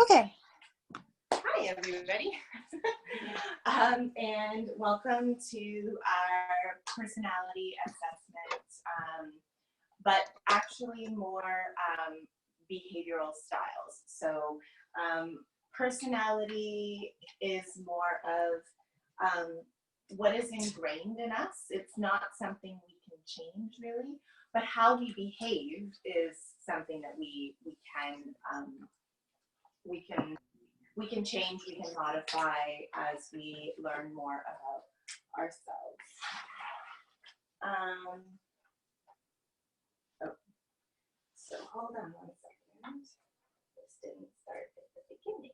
Okay. Hi, everybody, and welcome to our personality assessment, but actually more behavioral styles. So personality is more of what is ingrained in us. It's not something we can change really, but how we behave is something that we can change, we can modify as we learn more about ourselves. So hold on 1 second. This didn't start at the beginning.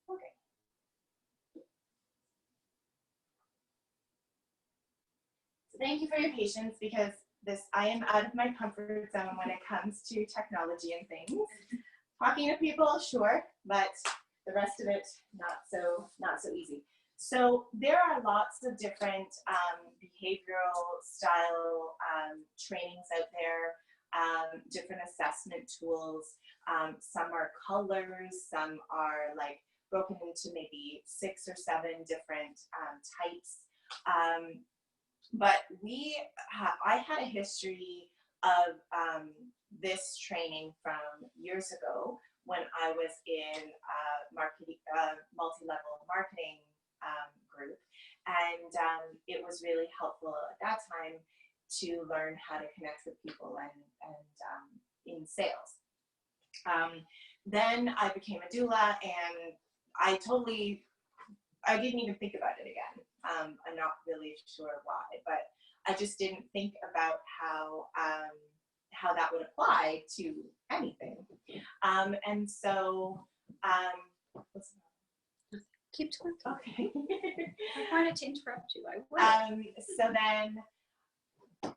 Okay. So thank you for your patience because I am out of my comfort zone when it comes to technology and things. Talking to people, sure, but the rest of it, not so easy. So there are lots of different behavioral style trainings out there, different assessment tools. Some are colors, some are like broken into maybe 6 or 7 different types. But I had a history of this training from years ago when I was in multi-level marketing group, and it was really helpful at that time to learn how to connect with people and in sales. Then I became a doula, and I didn't even think about it again. I'm not really sure why, but I just didn't think about how that would apply to anything. And so, Keep talking. Okay. I wanted to interrupt you. I would. So then,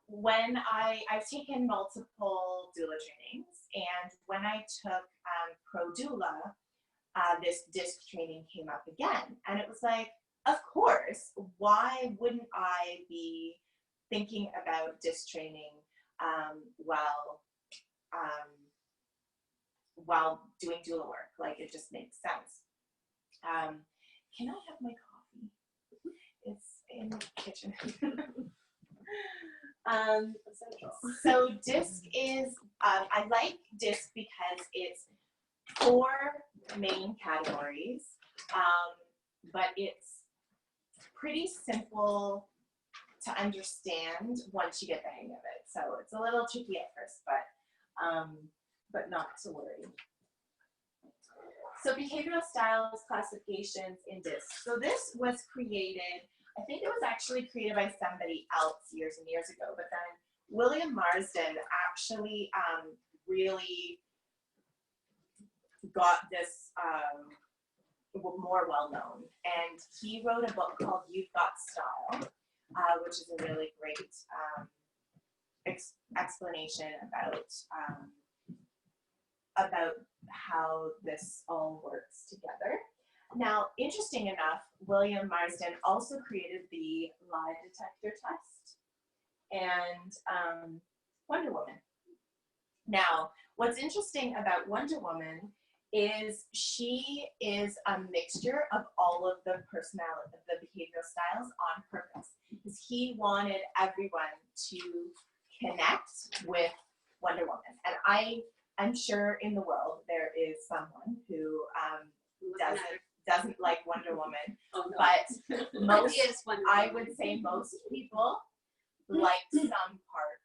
when I've taken multiple doula trainings, and when I took Pro Doula, this DISC training came up again, and it was like, of course, why wouldn't I be thinking about DISC training while doing doula work? Like, it just makes sense. Can I have my coffee? It's in the kitchen. So DISC is, I like DISC because it's 4 main categories, but it's pretty simple to understand once you get the hang of it. So it's a little tricky at first, but not to worry. So behavioral styles classifications in DISC. So this was created, I think it was actually created by somebody else years and years ago, but then William Marsden actually really got this more well known, and he wrote a book called You've Got Style, which is a really great explanation about how this all works together. Now, interesting enough, William Marsden also created the lie detector test and Wonder Woman. Now, what's interesting about Wonder Woman is she is a mixture of all of the personality, of the behavioral styles on purpose, because he wanted everyone to connect with Wonder Woman. And I'm sure in the world there is someone who doesn't like Wonder Woman, oh, no. But I would say most people like some part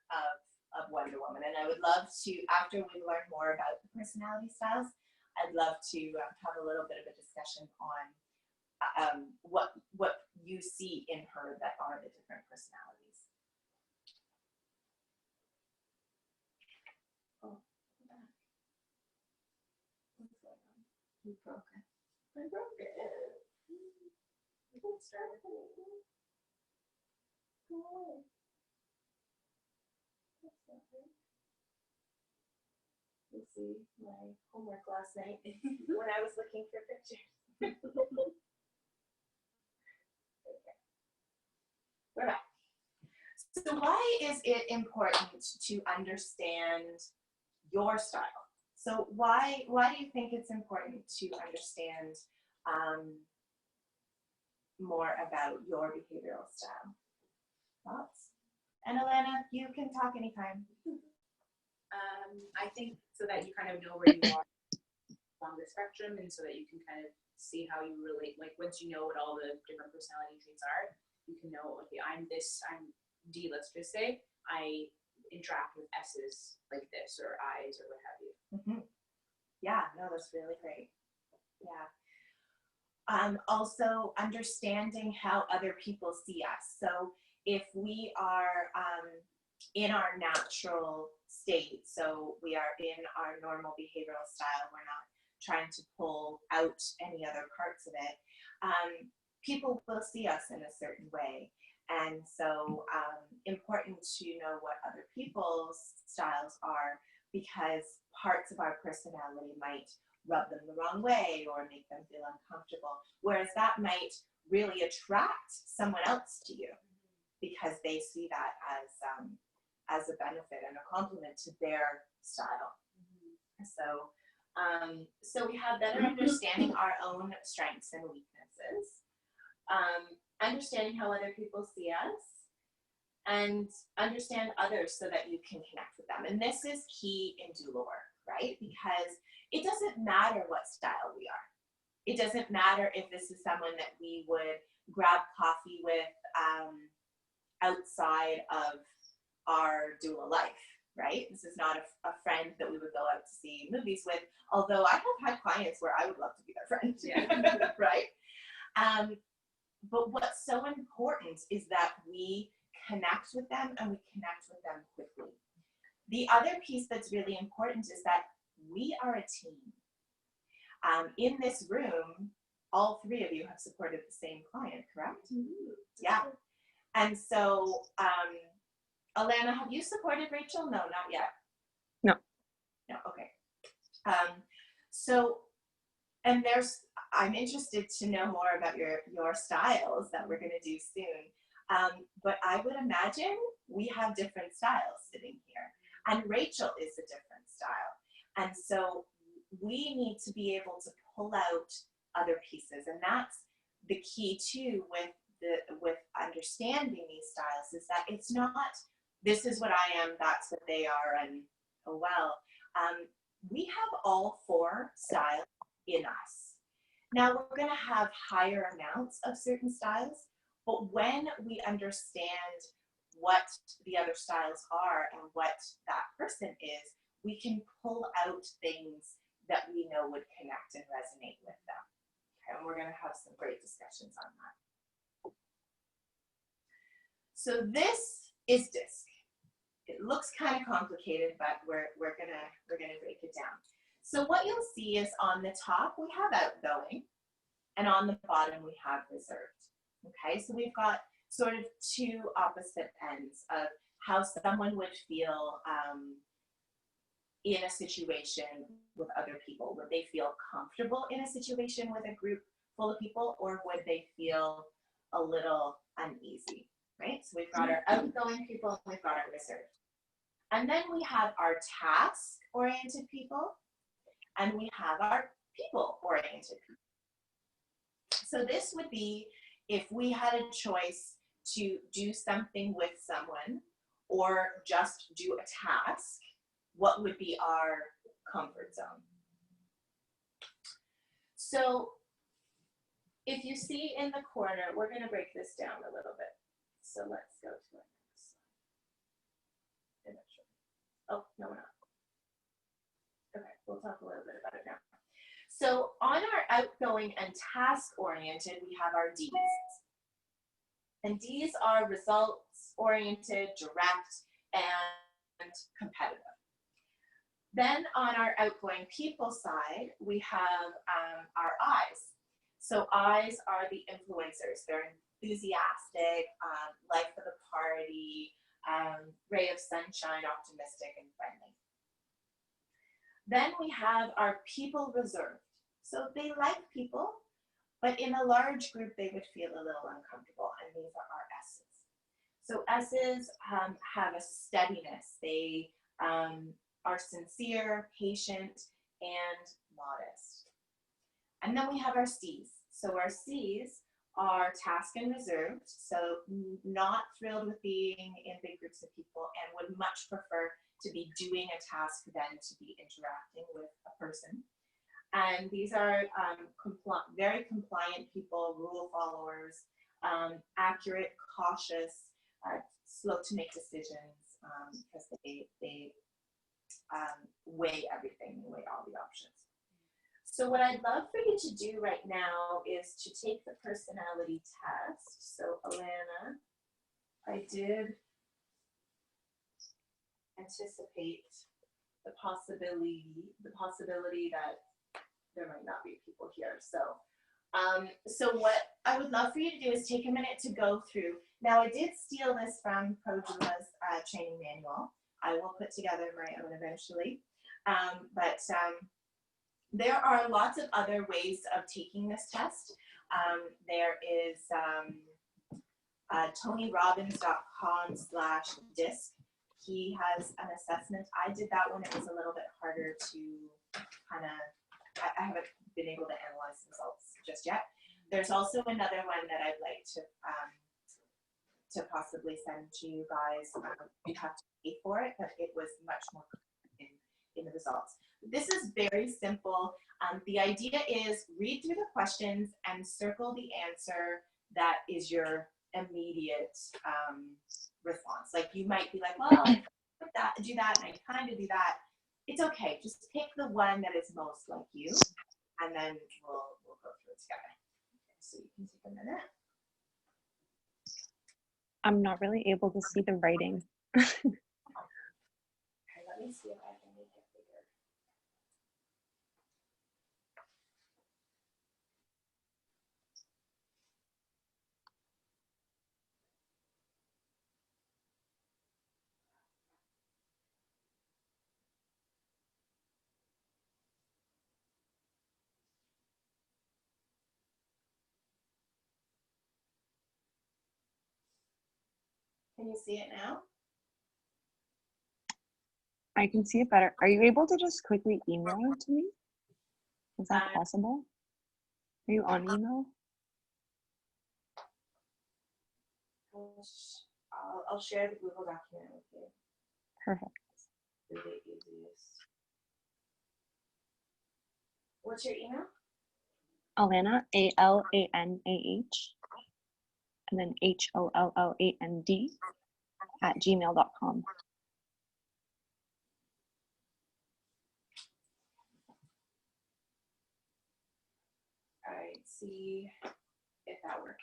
of Wonder Woman. And I would love to, after we learn more about the personality styles, I'd love to have a little bit of a discussion on what you see in her that are the different personalities. Oh, what's going on? You broke it. I broke it. You can start with it. Go away. That's not good. You see my homework last night when I was looking for pictures. Okay. We're back. So why is it important to understand your style? So why do you think it's important to understand more about your behavioral style? Thoughts? And Alana, you can talk anytime. I think so that you kind of know where you are along the spectrum, and so that you can kind of see how you relate. Like once you know what all the different personality traits are, you can know, okay, I'm D, let's just say. I interact with S's like this, or I's, or what have you. Mm-hmm. Yeah, no, that's really great. Yeah. Also understanding how other people see us. So if we are in our natural state, so we are in our normal behavioral style, we're not trying to pull out any other parts of it, people will see us in a certain way. And so important to know what other people's styles are, because parts of our personality might rub them the wrong way or make them feel uncomfortable, whereas that might really attract someone else to you because they see that as a benefit and a compliment to their style. So we have better understanding our own strengths and weaknesses, understanding how other people see us, and understand others so that you can connect with them. And this is key in doula work, right? Because it doesn't matter what style we are. It doesn't matter if this is someone that we would grab coffee with outside of our doula life, right? This is not a friend that we would go out to see movies with, although I have had clients where I would love to be their friend, yeah. Right? But what's so important is that we connect with them, and we connect with them quickly. The other piece that's really important is that we are a team. In this room, all three of you have supported the same client, correct? Mm-hmm. Yeah. And so, Alana, have you supported Rachel? No, not yet. No. No, okay. And I'm interested to know more about your styles that we're going to do soon. But I would imagine we have different styles sitting here. And Rachel is a different style. And so we need to be able to pull out other pieces. And that's the key too with understanding these styles, is that it's not, this is what I am, that's what they are, and oh well. We have all four styles in us. Now we're going to have higher amounts of certain styles, but when we understand what the other styles are and what that person is, we can pull out things that we know would connect and resonate with them. Okay, and we're going to have some great discussions on that. So this is DISC. It looks kind of complicated, but we're gonna break it down. So what you'll see is on the top we have outgoing, and on the bottom we have reserved. Okay, so we've got sort of two opposite ends of how someone would feel in a situation with other people. Would they feel comfortable in a situation with a group full of people, or would they feel a little uneasy, right? So we've got our outgoing people, and we've got our reserved. And then we have our task-oriented people, and we have our people-oriented people. So this would be if we had a choice to do something with someone or just do a task, what would be our comfort zone? So if you see in the corner, we're going to break this down a little bit. So let's go to our next slide. Oh, no, we're not. Okay, we'll talk a little bit about it now. So on our outgoing and task-oriented, we have our Ds. And Ds are results-oriented, direct, and competitive. Then on our outgoing people side, we have our Is. So Is are the influencers. They're enthusiastic, life of the party, ray of sunshine, optimistic, and friendly. Then we have our people reserved. So they like people, but in a large group, they would feel a little uncomfortable, and these are our S's. So S's have a steadiness. They are sincere, patient, and modest. And then we have our C's. So our C's are task and reserved, so not thrilled with being in big groups of people and would much prefer to be doing a task than to be interacting with a person. And these are very compliant people, rule followers, accurate, cautious, slow to make decisions because they weigh everything, weigh all the options. So what I'd love for you to do right now is to take the personality test. So Alana, I did anticipate the possibility that there might not be people here. So what I would love for you to do is take a minute to go through. Now I did steal this from ProDoula's training manual. I will put together my own eventually. There are lots of other ways of taking this test. There is TonyRobbins.com/DISC. He has an assessment. I did that one. It was a little bit harder to kind of, I haven't been able to analyze the results just yet. There's also another one that I'd like to possibly send to you guys. You have to pay for it, but it was much more in the results. This is very simple. The idea is read through the questions and circle the answer that is your immediate response. Like you might be like, well, I do that, and I kind of do that. It's okay. Just pick the one that is most like you, and then we'll go through it together. Okay, so you can take a minute. I'm not really able to see the writing. Okay, let me see if I can make it bigger. Can you see it now? I can see it better. Are you able to just quickly email it to me? Is that possible? Are you on email? I'll share the Google document with you. Perfect. The easiest. What's your email? Alana, ALANAH, and then HOLLAND @gmail.com. All right, see if that worked.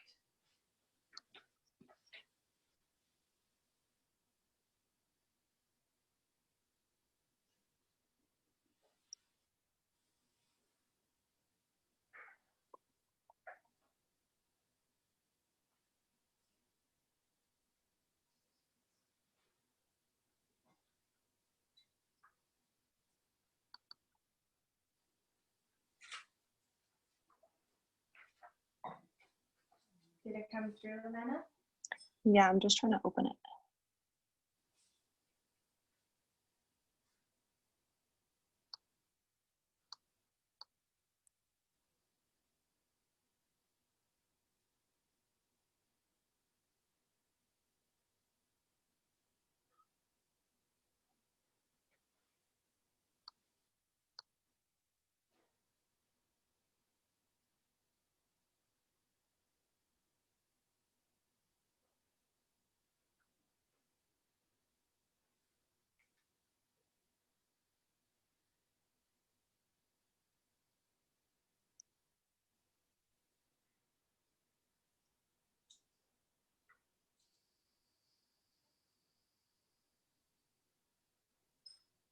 Did it come through, Amanda? Yeah, I'm just trying to open it.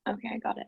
Okay, I got it.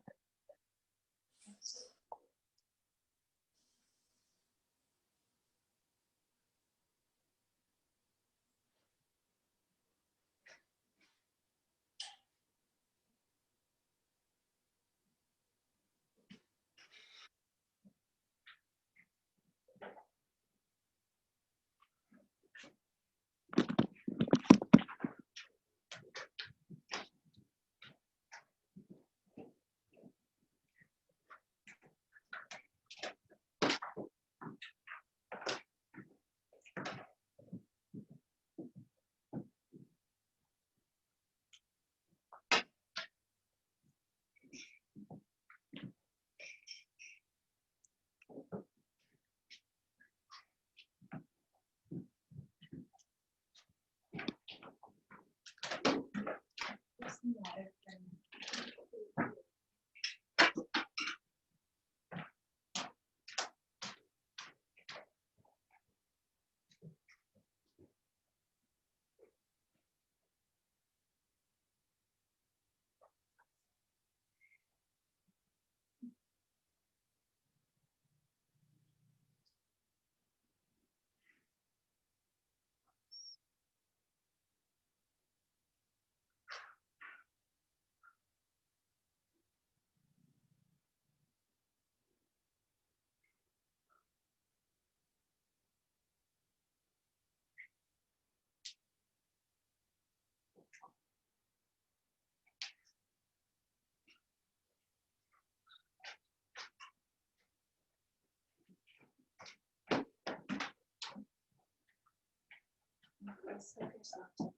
Yes, Microsoft.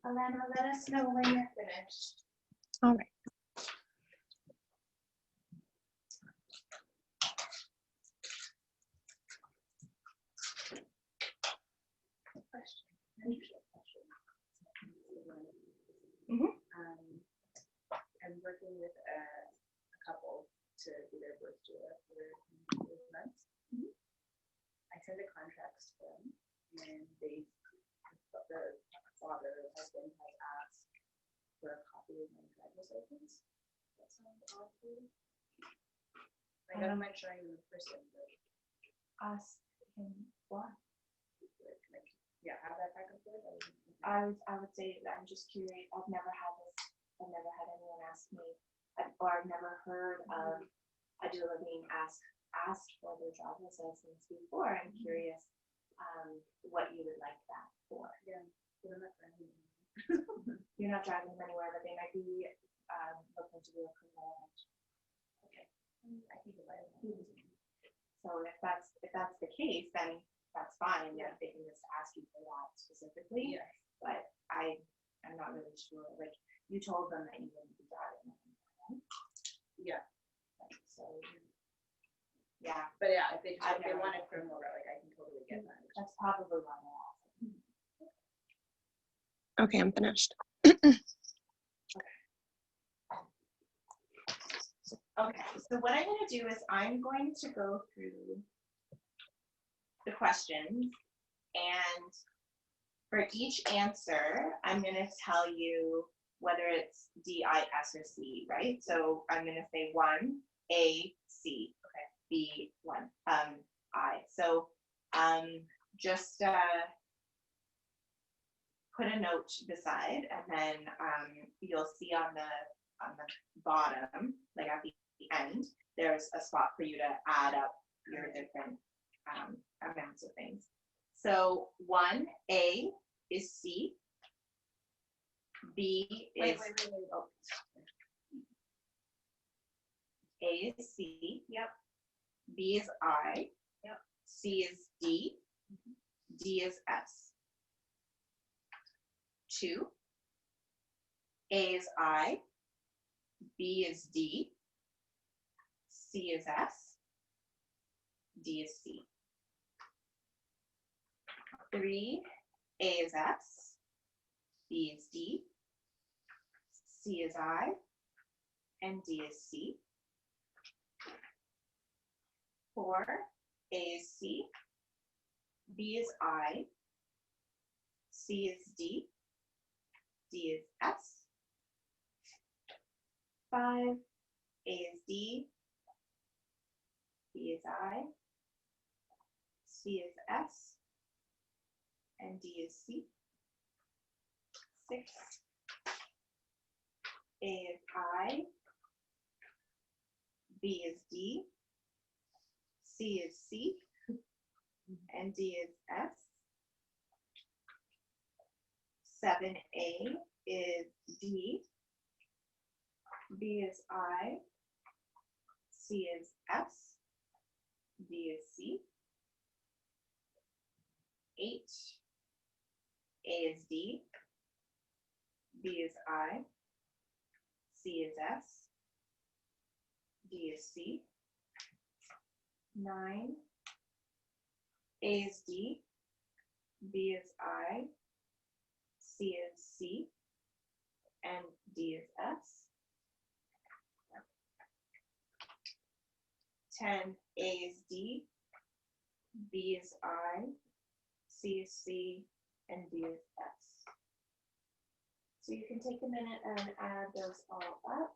Alana, let us know when you're finished. All right. I'm working with a couple to do their birth doula for 8 months. I send the contracts to them, and the father, husband, has asked for a copy of my driver's license. That sounds odd to you? Like, I don't mind showing them in person, but Ask him what? like, yeah, have that back and forth. I would say that I'm just curious. I've never had this. I've never had anyone ask me, or I've never heard of a doula being asked for their driver's license before. I'm curious what you would like that for. Yeah, but I'm not driving. You're not driving them anywhere, but they might be looking to do a criminal event. Okay, I think you're right. So if that's the case, then that's fine. Yeah, they can just ask you for that specifically. Yeah. But I'm not really sure. Like, you told them that you wouldn't be driving them. Yeah, So yeah, but yeah, if they I've if they never- want a criminal route, like, I can totally get that. that's probably why I asked. Okay, I'm finished. Okay, so what I'm going to do is I'm going to go through the questions, and for each answer, I'm going to tell you whether it's D, I, S, or C, right? So I'm going to say 1, A, C, okay, B, 1, I. So just put a note beside, and then you'll see on the bottom, like at the end, there's a spot for you to add up your different amounts of things. So 1A is C, B is Oh, A is C, yep. B is I, yep. C is D, D is S. 2, A is I, B is D, C is S, D is C. 3, A is S, B is D, C is I, and D is C. 4, A is C, B is I, C is D, D is S. 5, A is D, B is I, C is S, and D is C. 6, A is I, B is D, C is C, and D is S. 7A is D, B is I, C is S, D is C. 8, A is D, B is I, C is S, D is C. 9, A is D, B is I, C is C, and D is S. 10, A is D, B B is I, C is C, and D is S. So you can take a minute and add those all up.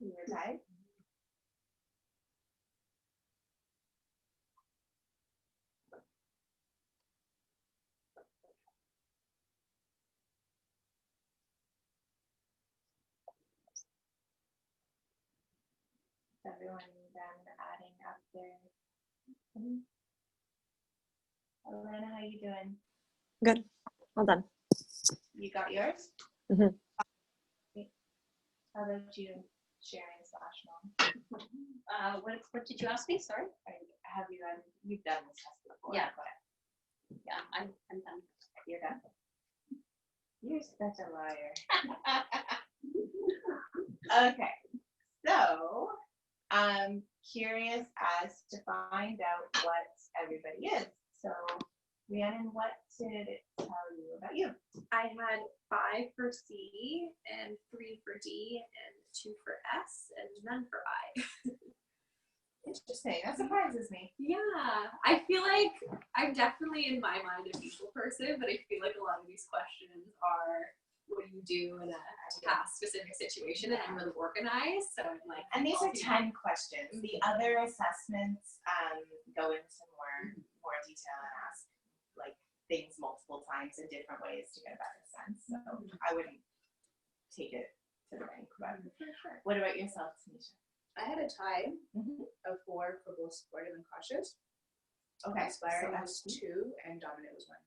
You're tied. Everyone then adding up their. Alana, how you doing? Good. All done. You got yours? Mhm. How about you, Sharon / Mom? What did you ask me? Sorry. Have you done? You've done this test before? Yeah. Go ahead. Yeah, I'm done. You're done. You're such a liar. Okay, so I'm curious as to find out what everybody is. So, Rhiannon, what did it tell you about you? I had 5 for C and 3 for D and 2 for S and none for I. Interesting. That surprises me. Yeah, I feel like I'm definitely in my mind a people person, but I feel like a lot of these questions are what do you do in a task specific situation, and I'm really organized, so I'm like. And these are 10 questions. The other assessments go into more detail and ask like things multiple times in different ways to get a better sense. So I wouldn't take it to the bank. But what about yourself, Tanisha? I had a tie of 4 for both supportive and cautious. Okay, Inspired so was 2 and dominant was 1.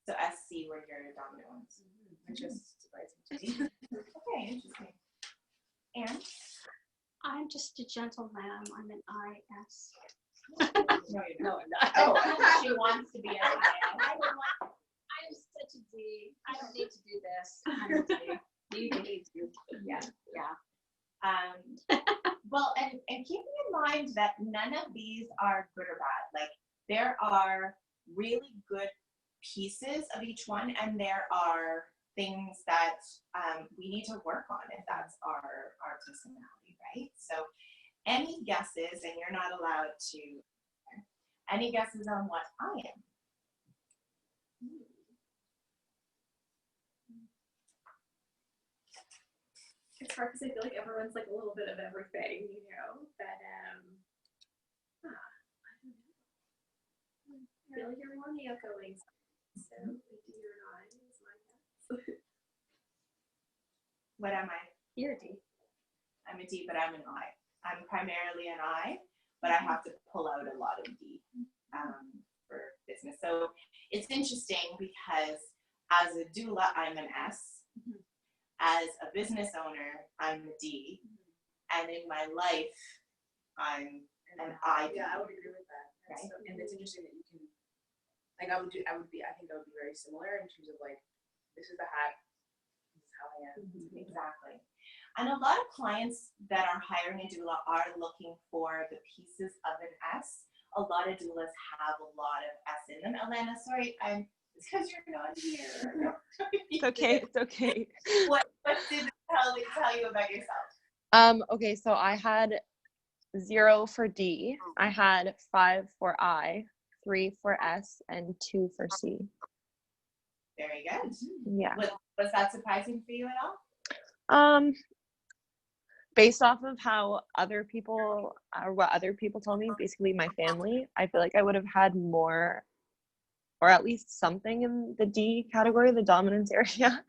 So SC were your dominant ones. Which is surprising to me. Okay, interesting. And I'm just a gentle lamb. I'm an IS. no, you're not. No, I'm not. Oh, she wants to be an IS. I'm such a D. I don't need to do this. I'm a D. You need to. Yeah. Yeah. Well, and keeping in mind that none of these are good or bad. Like there are really good pieces of each one, and there are things that we need to work on if that's our personality, right? So any guesses, and you're not allowed to, any guesses on what I am? It's hard because I feel like everyone's like a little bit of everything, you know. But I don't know. I feel like you're more on the outgoing side, so a D or an I is my guess. What am I? You're a D. I'm a D, but I'm an I. I'm primarily an I, but I have to pull out a lot of D for business. So it's interesting because as a doula, I'm an S. As a business owner, I'm a D. And in my life, I'm an I. Yeah, I would agree with that. Right. So, and it's interesting that you can, like, I think that would be very similar in terms of like, this is the hat, this is how I am. Exactly. And a lot of clients that are hiring a doula are looking for the pieces of an S. A lot of doulas have a lot of S in them. Alana, sorry, it's because you're not here. It's okay. It's okay. What did it tell you about yourself? Okay, so I had 0 for D. I had 5 for I, 3 for S, and 2 for C. Very good. Yeah. Was that surprising for you at all? Based off of how other people or what other people told me, basically my family, I feel like I would have had more, or at least something in the D category, the dominance area,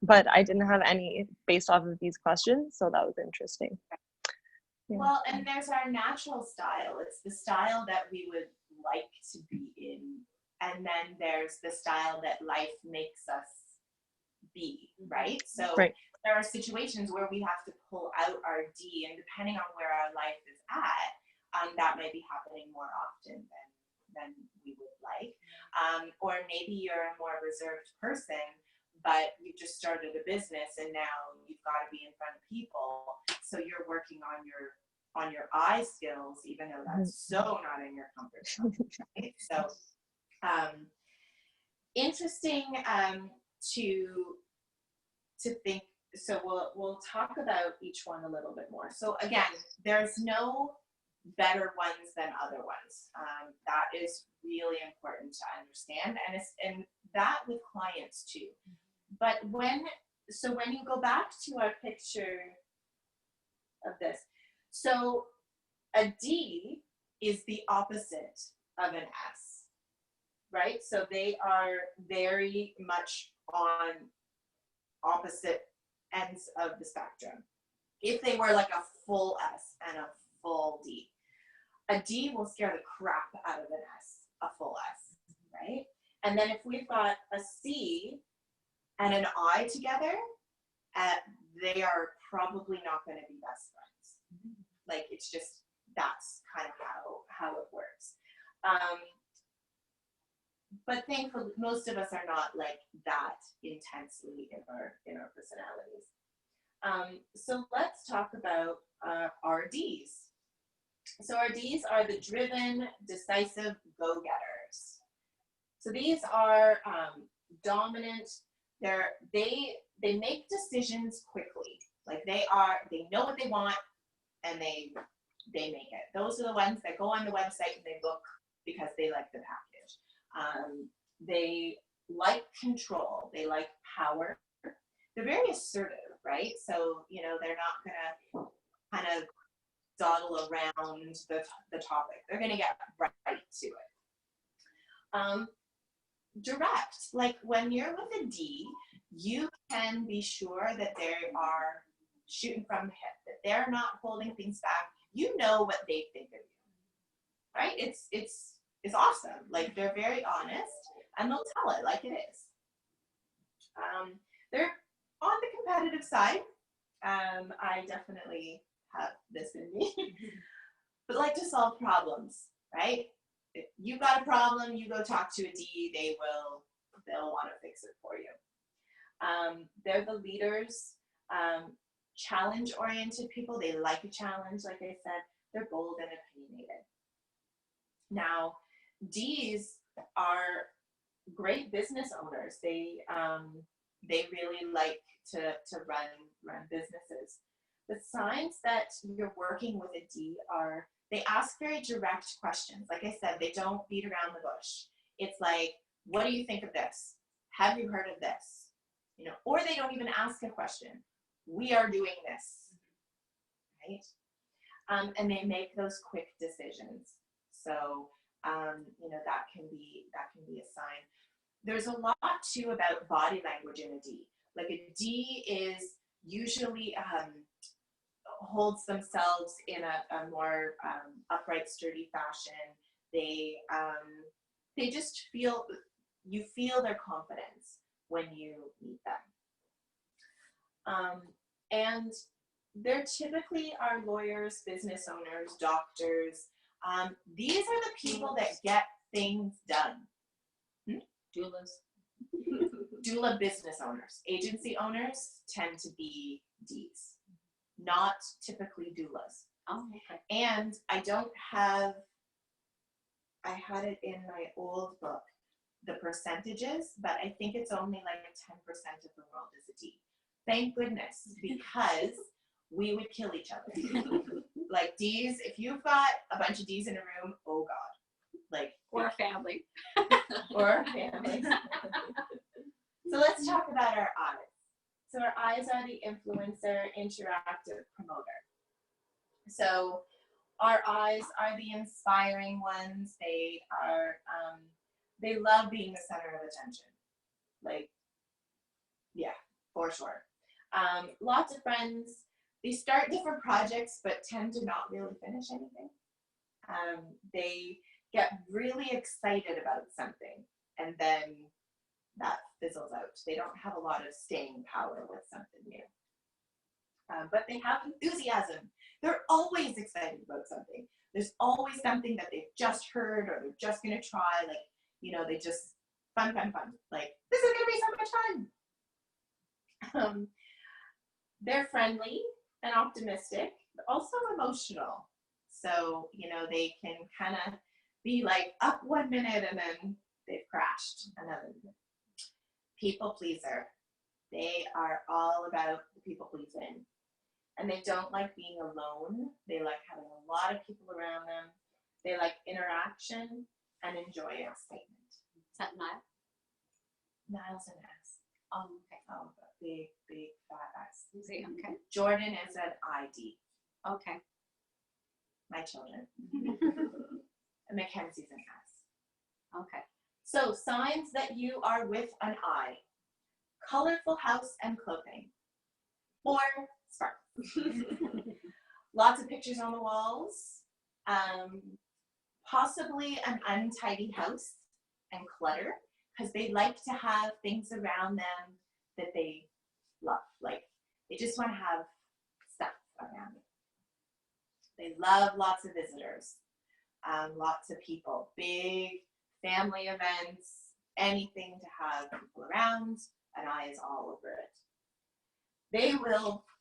but I didn't have any based off of these questions, so that was interesting. Yeah. Well, and there's our natural style. It's the style that we would like to be in. And then there's the style that life makes us B, right? So Right. there are situations where we have to pull out our D, and depending on where our life is at, that might be happening more often than we would like. Or maybe you're a more reserved person, but you just started a business and now you've got to be in front of people. So you're working on your I skills, even though that's so not in your comfort zone. Right? So interesting to think. So we'll talk about each one a little bit more. So again, there's no better ones than other ones. That is really important to understand, and that with clients too. But when you go back to our picture of this, so a D is the opposite of an S, right? So they are very much on opposite ends of the spectrum. If they were like a full S and a full D, a D will scare the crap out of an S, a full S, right? And then if we've got a C and an I together, they are probably not going to be best friends. Like, it's just, that's kind of how it works. But thankfully, most of us are not like that intensely in our personalities. So let's talk about our Ds. So our Ds are the driven, decisive go-getters. So these are dominant. They make decisions quickly. Like they know what they want and they make it. Those are the ones that go on the website and they look because they like the package. They like control. They like power. They're very assertive, right? So, they're not gonna kind of dawdle around the topic. They're gonna get right to it. Direct, like when you're with a D, you can be sure that they are shooting from the hip, that they're not holding things back. You know what they think of you, right? It's awesome. Like, they're very honest and they'll tell it like it is. They're on the competitive side. I definitely have this in me, but like to solve problems, right? If you got a problem, you go talk to a D, they'll want to fix it for you. They're the leaders, challenge-oriented people. They like a challenge, like I said. They're bold and opinionated. Now, Ds are great business owners. They really like to run businesses. The signs that you're working with a D are, they ask very direct questions. Like I said, they don't beat around the bush. It's like, what do you think of this? Have you heard of this? Or they don't even ask a question. We are doing this, right? And they make those quick decisions. So, that can be a sign. There's a lot too about body language in a D. Like a D is usually holds themselves in a more upright, sturdy fashion. They just feel their confidence when you meet them. And they're typically our lawyers, business owners, doctors. These are the people that get things done. Doulas. Doula business owners. Agency owners tend to be Ds, not typically doulas. Oh, okay. And I had it in my old book, the percentages, but I think it's only like 10% of the world is a D. Thank goodness, because we would kill each other. Like Ds, if you've got a bunch of Ds in a room, oh God. Like, Or a family. or family. So let's talk about our Is. So our Is are the influencer, interactive, promoter. So our Is are the inspiring ones. They are, they love being the center of attention. Like, yeah, for sure. Lots of friends. They start different projects, but tend to not really finish anything. They get really excited about something, and then that fizzles out. They don't have a lot of staying power with something new. But they have enthusiasm. They're always excited about something. There's always something that they've just heard or they're just going to try. Like, you know, they just, fun. Like, this is going to be so much fun. They're friendly and optimistic, but also emotional. So, you know, they can kind of be like up 1 minute and then they've crashed another minute. People pleaser. They are all about the people pleasing. And they don't like being alone. They like having a lot of people around them. They like interaction and enjoy excitement. Is that Nile? Niall's an S. Oh, okay. Oh, big, fat S. Okay. Jordan is an ID. Okay. My children. And Mackenzie's an S. Okay. So signs that you are with an I. Colorful house and clothing. Or sparkles. Lots of pictures on the walls. Possibly an untidy house and clutter, because they like to have things around them that they love. Like, they just want to have stuff around them. They love lots of visitors, lots of people, big family events, anything to have people around. An eye is all over it.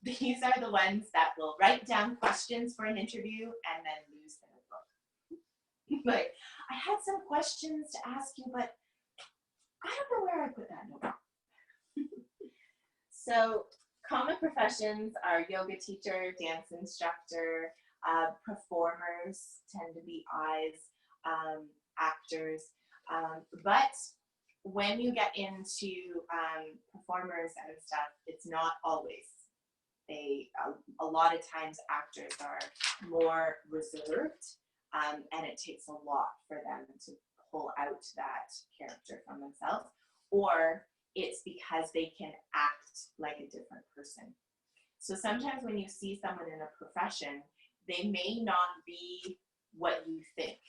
These are the ones that will write down questions for an interview and then lose the notebook. Like, I had some questions to ask you, but I don't know where I put that notebook. So common professions are yoga teacher, dance instructor, performers tend to be eyes, actors, but when you get into performers and stuff, it's not always. A lot of times actors are more reserved, and it takes a lot for them to pull out that character from themselves, or it's because they can act like a different person. So sometimes when you see someone in a profession, they may not be what you think.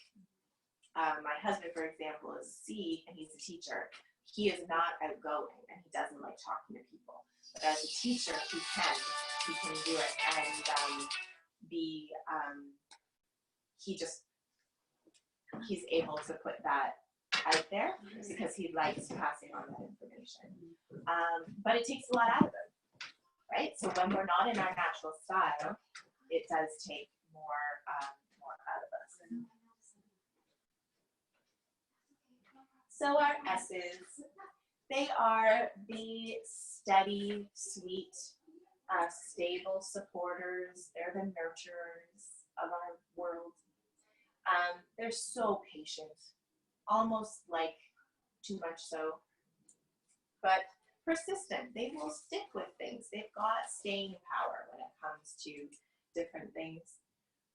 My husband, for example, is C, and he's a teacher. He is not outgoing, and he doesn't like talking to people. But as a teacher, he can do it, and he's able to put that out there because he likes passing on that information. But it takes a lot out of him, right? So when we're not in our natural style, it does take more out of us. So our S's, they are the steady, sweet, stable supporters. They're the nurturers of our world. They're so patient, almost like too much so, but persistent. They will stick with things. They've got staying power when it comes to different things.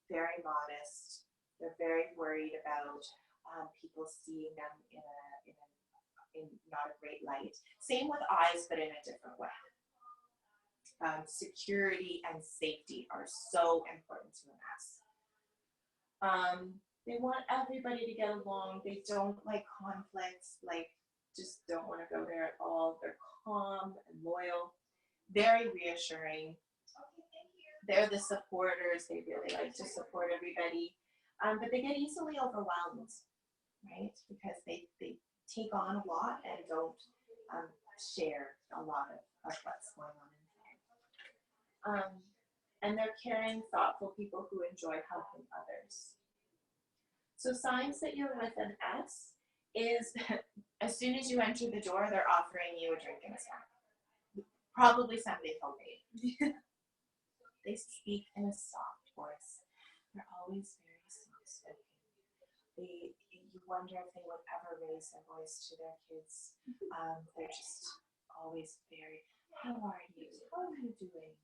Very modest. They're very worried about people seeing them in not a great light. Same with eyes, but in a different way. Security and safety are so important to an S. They want everybody to get along. They don't like conflicts, like just don't want to go there at all. They're calm and loyal, very reassuring. They're the supporters. They really like to support everybody. But they get easily overwhelmed, right? Because they take on a lot and don't share a lot of what's going on inside. And they're caring, thoughtful people who enjoy helping others. So signs that you're with an S is as soon as you enter the door, they're offering you a drink and a snack. Probably somebody homemade. They speak in a soft voice. They're always very soft-spoken. You wonder if they would ever raise their voice to their kids. They're just always very, how are you? How are you doing?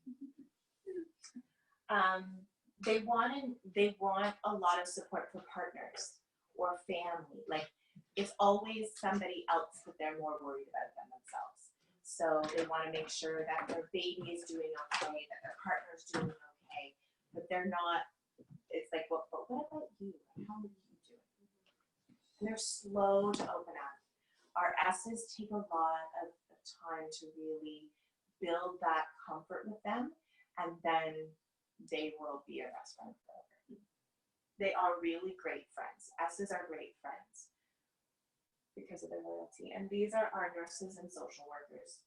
They want a lot of support for partners or family. Like, it's always somebody else that they're more worried about than themselves. So they want to make sure that their baby is doing okay, that their partner's doing okay, but they're not, it's like, but what about you? How are you doing? And they're slow to open up. Our S's take a lot of time to really build that comfort with them, and then they will be your best friend forever. They are really great friends. S's are great friends because of their loyalty. And these are our nurses and social workers.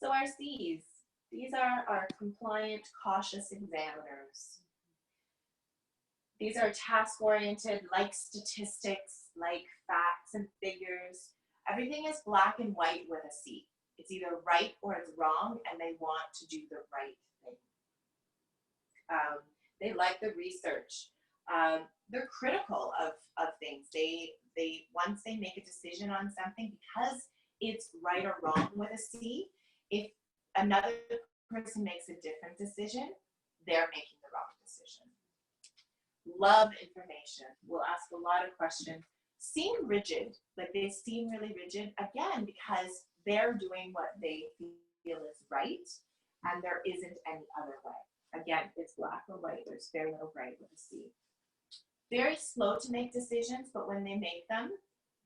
So our C's, these are our compliant, cautious examiners. These are task-oriented, like statistics, like facts and figures. Everything is black and white with a C. It's either right or it's wrong, and they want to do the right thing. They like the research. They're critical of things. They once they make a decision on something, because it's right or wrong with a C, if another person makes a different decision, they're making the wrong decision. Love information. We'll ask a lot of questions. Seem rigid, like they seem really rigid, again, because they're doing what they feel is right, and there isn't any other way. Again, it's black or white. There's very little gray with a C. Very slow to make decisions, but when they make them,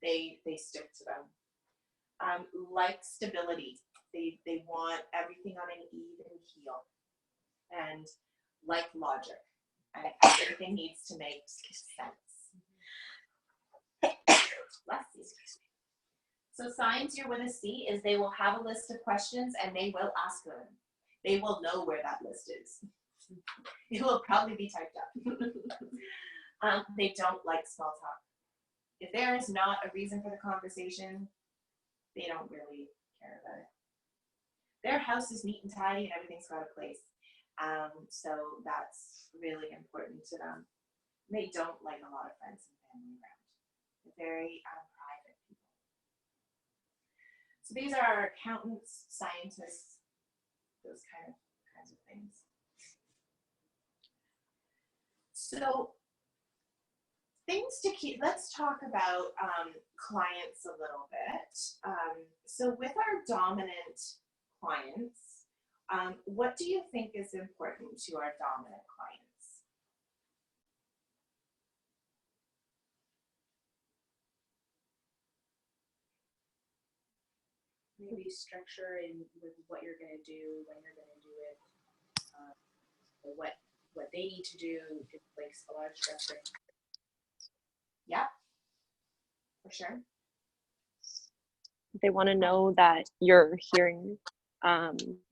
they stick to them. Like stability. They want everything on an even keel. And like logic. And everything needs to make sense. Bless you. So signs here with a C is they will have a list of questions and they will ask them. They will know where that list is. It will probably be typed up. They don't like small talk. If there is not a reason for the conversation, they don't really care about it. Their house is neat and tidy and everything's got a place. So that's really important to them. They don't like a lot of friends and family around. They're very private people. So these are our accountants, scientists, those kinds of things. So things to keep, let's talk about clients a little bit. So with our dominant clients, what do you think is important to our dominant clients? Maybe structure in with what you're going to do, when you're going to do it, or what they need to do. It's like a lot of structure. Yeah, for sure. They want to know that you're hearing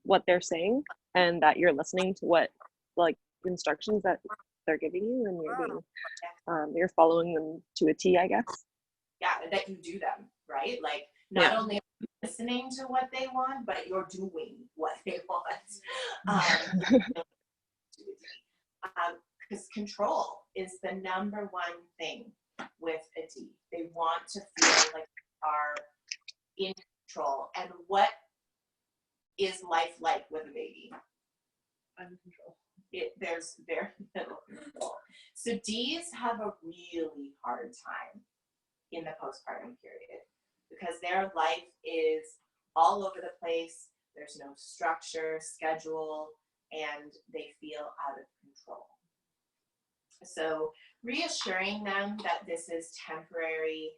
what they're saying and that you're listening to what like instructions that they're giving you, and you're being you're following them to a T, I guess. Yeah, that you do them, right? Like not only are you listening to what they want, but you're doing what they want. Because control is the number one thing with a D. They want to feel like they are in control. And what is life like with a baby? Uncontrolled. There's very little control. So D's have a really hard time in the postpartum period because their life is all over the place. There's no structure, schedule, and they feel out of control. So reassuring them that this is temporary,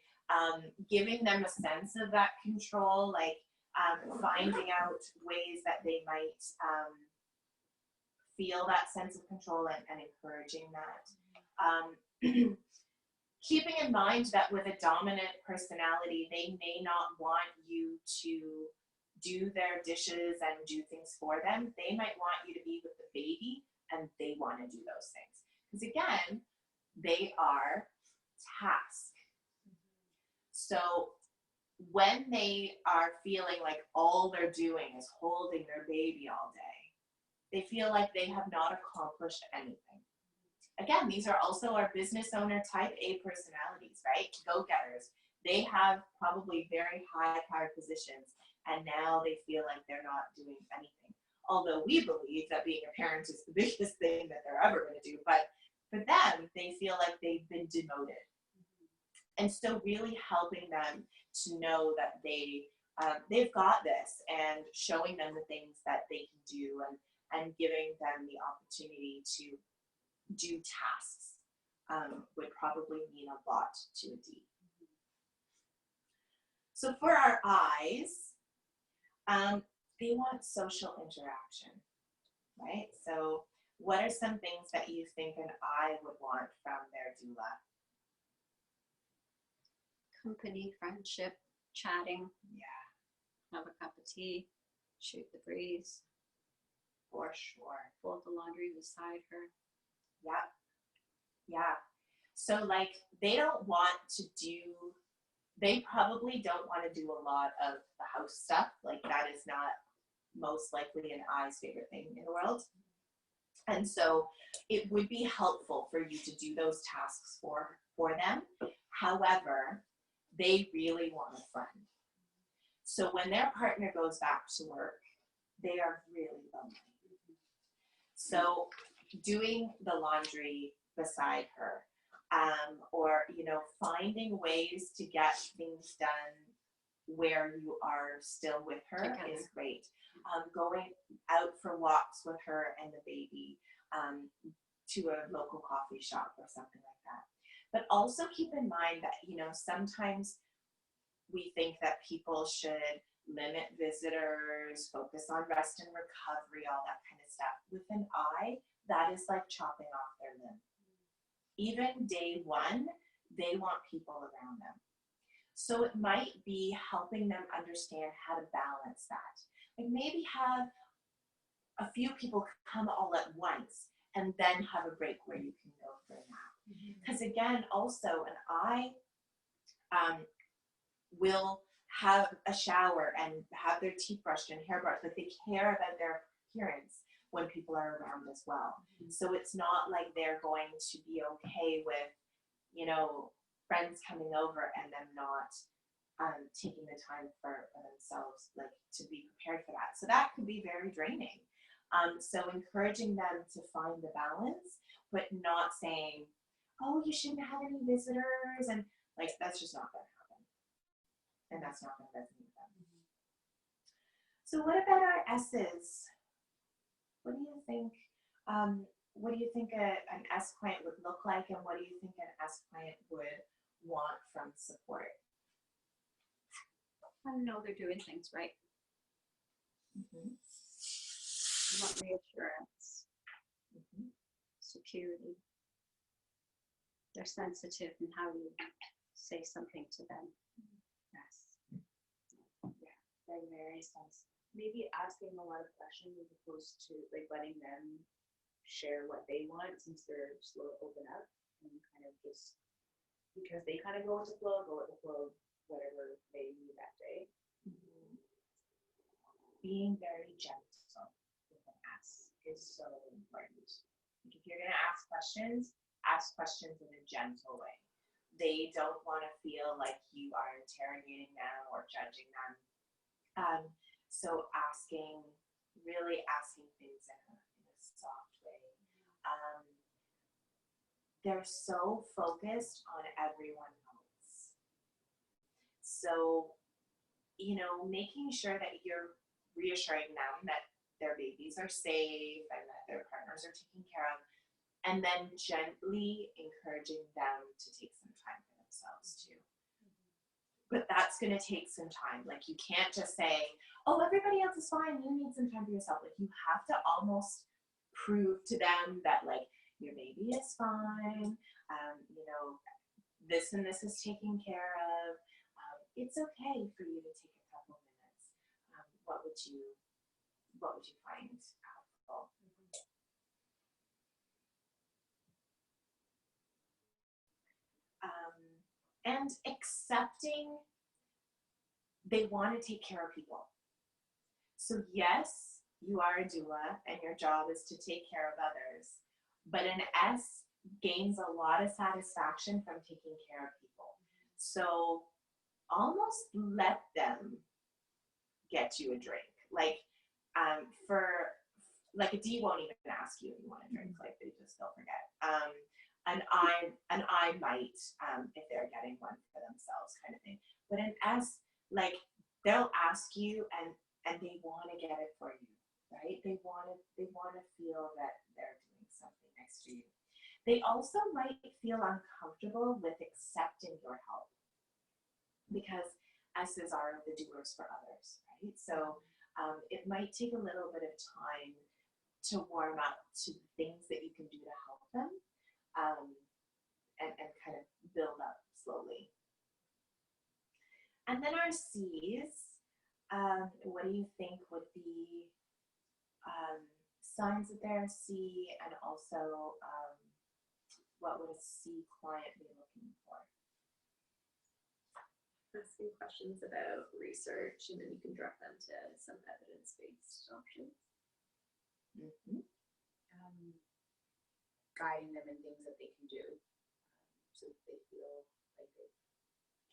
giving them a sense of that control, like finding out ways that they might feel that sense of control and encouraging that. Keeping in mind that with a dominant personality, they may not want you to do their dishes and do things for them. They might want you to be with the baby and they want to do those things. Because again, they are task. So when they are feeling like all they're doing is holding their baby all day, they feel like they have not accomplished anything. Again, these are also our business owner type A personalities, right? Go-getters. They have probably very high-powered positions, and now they feel like they're not doing anything. Although we believe that being a parent is the biggest thing that they're ever going to do, but for them, they feel like they've been demoted. And so really helping them to know that they've got this, and showing them the things that they can do, and giving them the opportunity to do tasks would probably mean a lot to a D. So for our I's, they want social interaction, right? So what are some things that you think an I would want from their doula? Company, friendship, chatting, Yeah, have a cup of tea, shoot the breeze, for sure. fold the laundry beside her. Yeah. Yeah. So like they don't want to do, they probably don't want to do a lot of the house stuff. Like that is not most likely an I's favorite thing in the world. And so it would be helpful for you to do those tasks for them. However, they really want a friend. So when their partner goes back to work, they are really lonely. So doing the laundry beside her, or, you know, finding ways to get things done where you are still with her Together. is great. Going out for walks with her and the baby, to a local coffee shop or something like that. But also keep in mind that, you know, sometimes we think that people should limit visitors, focus on rest and recovery, all that kind of stuff. With an I, that is like chopping off their limb. Even day one, they want people around them. So it might be helping them understand how to balance that. Like maybe have a few people come all at once and then have a break where you can go for a nap. Because again, also an I will have a shower and have their teeth brushed and hair brushed. Like they care about their appearance when people are around as well. So it's not like they're going to be okay with, you know, friends coming over and them not taking the time for themselves, like to be prepared for that. So that could be very draining. So encouraging them to find the balance, but not saying, oh, you shouldn't have any visitors. And like, that's just not going to happen. And that's not going to resonate with them. So what about our S's? What do you think? What do you think an S client would look like, and what do you think an S client would want from support? I don't know they're doing things right. Mm-hmm. I want reassurance, Mm-hmm. security. They're sensitive in how you say something to them. Yes. Yeah, very, very sense. Maybe asking a lot of questions as opposed to like letting them share what they want, since they're slow to open up and kind of just because they kind of go with the flow, of whatever they need that day. Mm-hmm. Being very gentle with an S is so important. Like if you're gonna ask questions in a gentle way. They don't want to feel like you are interrogating them or judging them. So really asking things in a soft way. They're so focused on everyone else. So, you know, making sure that you're reassuring them that their babies are safe and that their partners are taken care of, and then gently encouraging them to take some time for themselves too. But that's going to take some time. Like you can't just say, oh, everybody else is fine, you need some time for yourself. Like you have to almost prove to them that like your baby is fine, you know, this and this is taken care of. It's okay for you to take a couple minutes. What would you find helpful? And accepting they want to take care of people. So yes, you are a doula and your job is to take care of others, but an S gains a lot of satisfaction from taking care of people. So almost let them get you a drink. Like like a D won't even ask you if you want a drink, like they'll forget. And I might, if they're getting one for themselves, kind of thing. But an S, like they'll ask you and they want to get it for you, right? They want to feel that they're doing something next to you. They also might feel uncomfortable with accepting your help because S's are the doers for others, right? So it might take a little bit of time to warm up to the things that you can do to help them, and kind of build up slowly. And then our C's, what do you think would be signs that they're a C, and also what would a C client be looking for? Asking questions about research, and then you can direct them to some evidence-based options. Mm-hmm. Guiding them in things that they can do, so that they feel like they've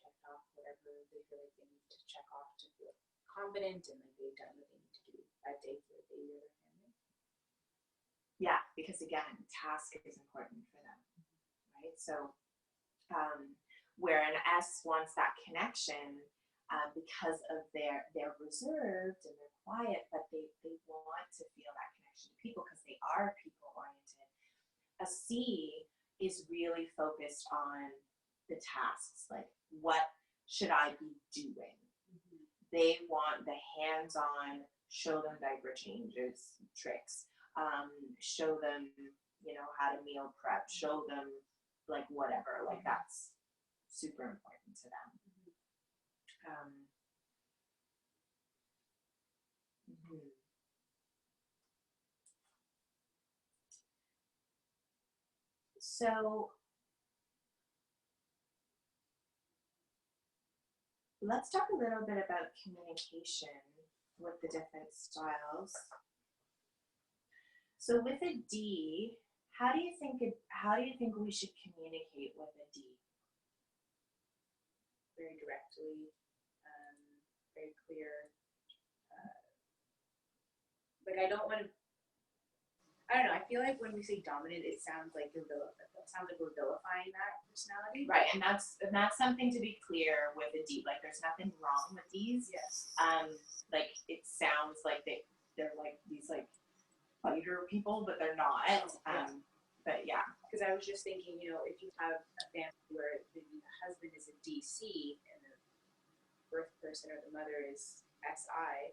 checked off whatever they feel like they need to check off to feel confident and like they've done what they need to do that day for the baby or their family. Yeah, because again, task is important for them, right? So where an S wants that connection, because of they're reserved and they're quiet, but they want to feel that connection to people because they are people oriented. A C is really focused on the tasks, like what should I be doing? Mm-hmm. They want the hands-on, show them diaper changes, tricks, show them, how to meal prep, show them like whatever, like that's super important to them. Mhm. So let's talk a little bit about communication with the different styles. So with a D, how do you think we should communicate with a D? Very directly, very clear. Like I don't know. I feel like when we say dominant, it sounds like we're vilifying that personality. Right, and that's something to be clear with a D. Like there's nothing wrong with these. Yes. Like it sounds like they're like these like fighter people, but they're not. But yeah. Because I was just thinking, if you have a family where the husband is a DC and the birth person or the mother is SI,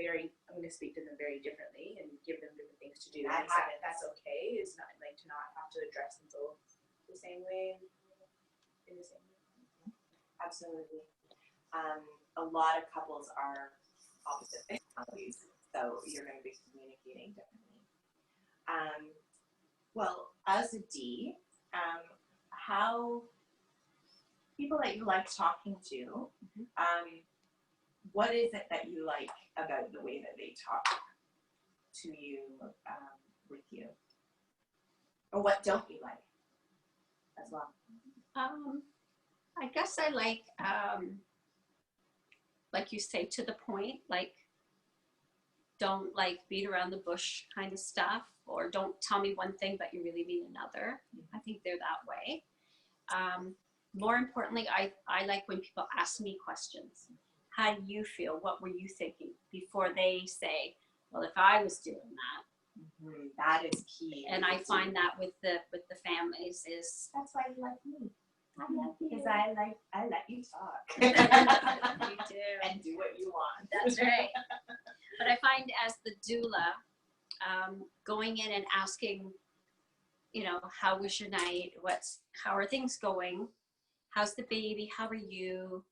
I'm going to speak to them very differently and give them different things to do. That's okay. It's not like to not have to address them both the same way. In the same way. Absolutely. A lot of couples are opposite personalities, so you're going to be communicating differently. Well, as a D, how people that you like talking to, what is it that you like about the way that they talk to you, with you? Or what don't you like as well? I guess I like you say, to the point, like don't like beat around the bush kind of stuff, or don't tell me one thing but you really mean another. I think they're that way. More importantly, I like when people ask me questions. How do you feel? What were you thinking? Before they say, well, if I was doing that. Mm-hmm. That is key. And I find that with the families is, that's why you like me. I love you. Because I let you talk. you do. And do what you want. That's right. But I find as the doula, going in and asking, how was your night? How are things going? How's the baby? How are you?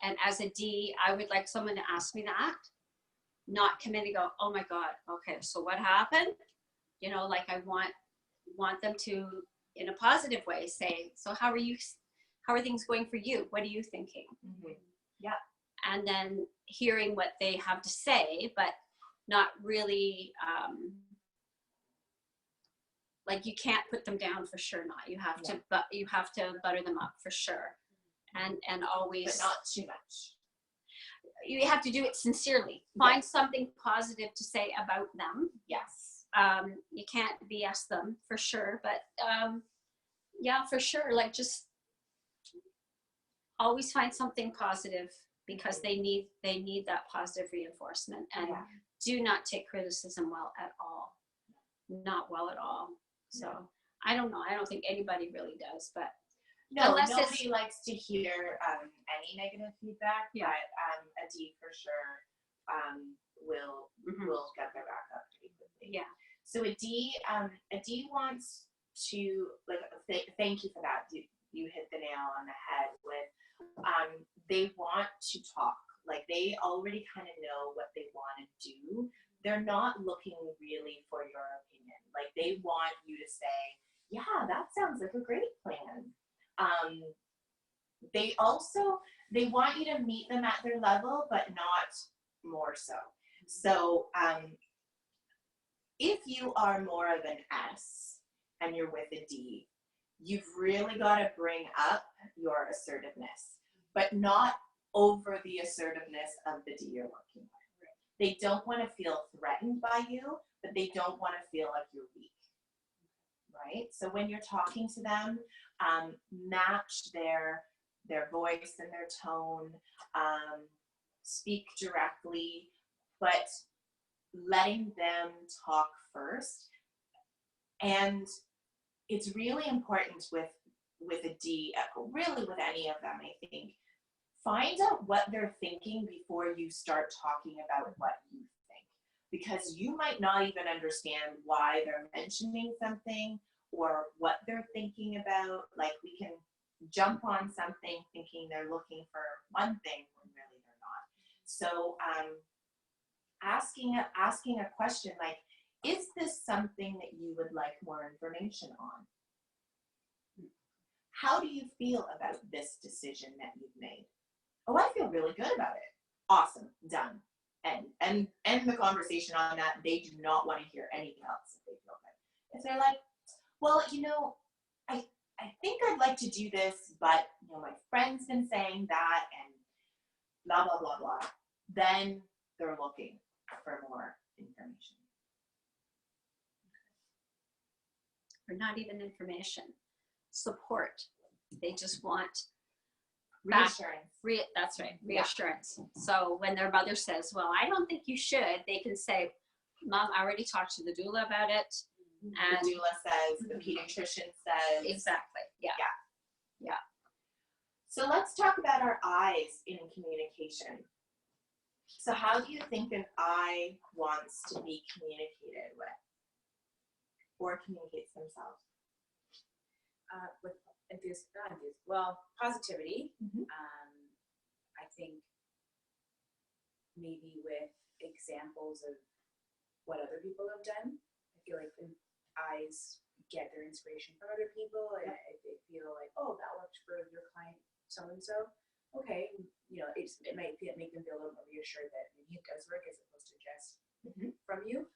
And as a D, I would like someone to ask me that, not come in and go, oh my God, okay, so what happened? Like I want them to, in a positive way, say, so how are things going for you? What are you thinking? Mm-hmm. Yeah. And then hearing what they have to say, but not really, like you can't put them down for sure. Not you have to, but you have to butter them up for sure, and always. But not too much. You have to do it sincerely. Find something positive to say about them. Yes. You can't BS them for sure, but yeah, for sure. Like just always find something positive because they need that positive reinforcement, and do not take criticism well at all. Not well at all. So I don't know. I don't think anybody really does, but No, Unless it's- nobody likes to hear any negative feedback, Yeah. but a D for sure will get their back up pretty quickly. Yeah. So a D wants to thank you for that. You hit the nail on the head with they want to talk. Like they already kind of know what they want to do. They're not looking really for your opinion. Like they want you to say, yeah, that sounds like a great plan. They want you to meet them at their level, but not more so. So if you are more of an S and you're with a D, you've really got to bring up your assertiveness, but not over the assertiveness of the D you're working with. They don't want to feel threatened by you, but they don't want to feel like you're weak. Right? So when you're talking to them, match their voice and their tone, speak directly, but letting them talk first. And it's really important with a D, really with any of them, I think. Find out what they're thinking before you start talking about what you think. Because you might not even understand why they're mentioning something or what they're thinking about. Like we can jump on something thinking they're looking for one thing when really they're not. So asking a question like, is this something that you would like more information on? How do you feel about this decision that you've made? Oh, I feel really good about it. Awesome, done. And end the conversation on that. They do not want to hear anything else if they feel good. If they're like, well, I think I'd like to do this, but my friend's been saying that and blah, blah, blah, blah. Then they're looking for more information. Or not even information. Support. They just want Reassurance. that's right, Yeah. reassurance. So when their mother says, well, I don't think you should, they can say, Mom, I already talked to the doula about it. And The doula says, the pediatrician says. exactly. Yeah. So let's talk about our I's in communication. So how do you think an I wants to be communicated with or communicates themselves? With positivity. Mhm. I think maybe with examples of what other people have done. I feel like I's get their inspiration from other people, and they feel like, oh, that worked for your client so and so. Okay, it might make them feel a little more reassured that maybe it does work as opposed to just from you.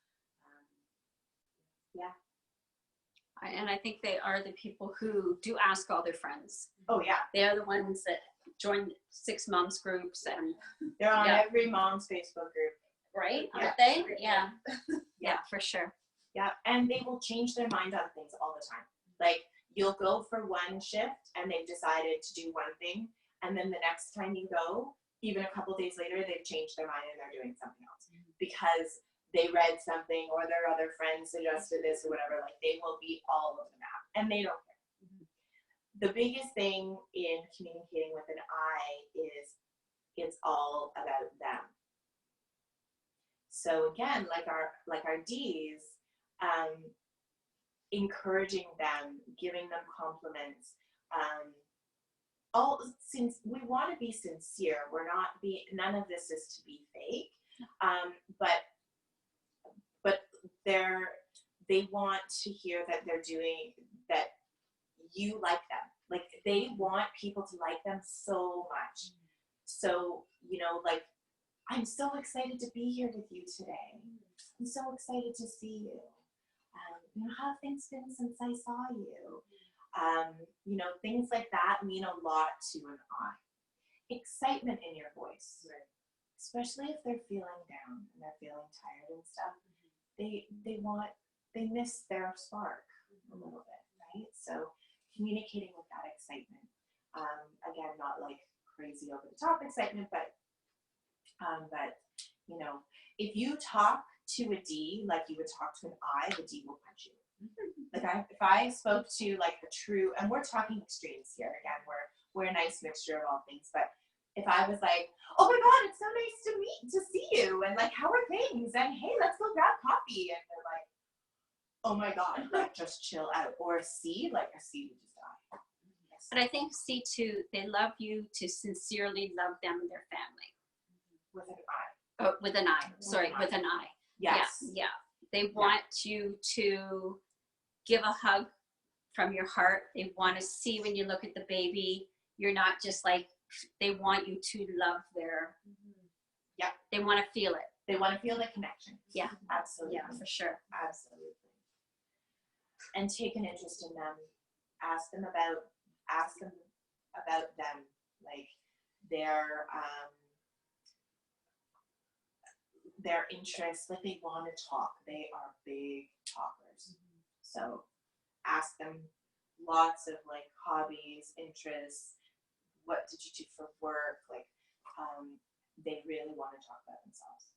And I think they are the people who do ask all their friends. Oh yeah, They are the ones that join 6 moms groups and they're on Yeah. every mom's Facebook group. right, Yeah. aren't they? Yeah. Yeah, for sure. Yeah, and they will change their mind on things all the time. Like you'll go for one shift and they've decided to do one thing, and then the next time you go, even a couple days later, they've changed their mind and they're doing something else because they read something or their other friends suggested this or whatever. Like they will be all over the map and they don't care. The biggest thing in communicating with an I is it's all about them. So again, like our D's, encouraging them, giving them compliments, since we want to be sincere, none of this is to be fake, but they want to hear that that you like them. Like they want people to like them so much. So, like, I'm so excited to be here with you today. I'm so excited to see you. How have things been since I saw you? Things like that mean a lot to an I. Excitement in your voice, especially if they're feeling down and they're feeling tired and stuff. They miss their spark a little bit, right? So communicating with that excitement. Again, not like crazy over the top excitement, but if you talk to a D like you would talk to an I, the D will punch you. Like if I spoke to like a true, and we're talking extremes here again, we're a nice mixture of all things, but if I was like, oh my God, it's so nice to see you, and like, how are things? And hey, let's go grab coffee. And they're like, oh my God, like just chill out. Or C, like a C would just die. Yes. But I think C2, they love you to sincerely love them and their family. With an I. Oh, with an I. Sorry, an I. with an I. Yes. Yeah. They want you to give a hug from your heart. They want to see when you look at the baby, you're not just like, they want you to love their, Yeah. They want to feel it. They want to feel the connection. Yeah. Absolutely. Yeah, for sure. Absolutely. And take an interest in them. Ask them about them, like their interests, like they want to talk. They are big talkers. So ask them lots of like hobbies, interests, what did you do for work? Like they really want to talk about themselves.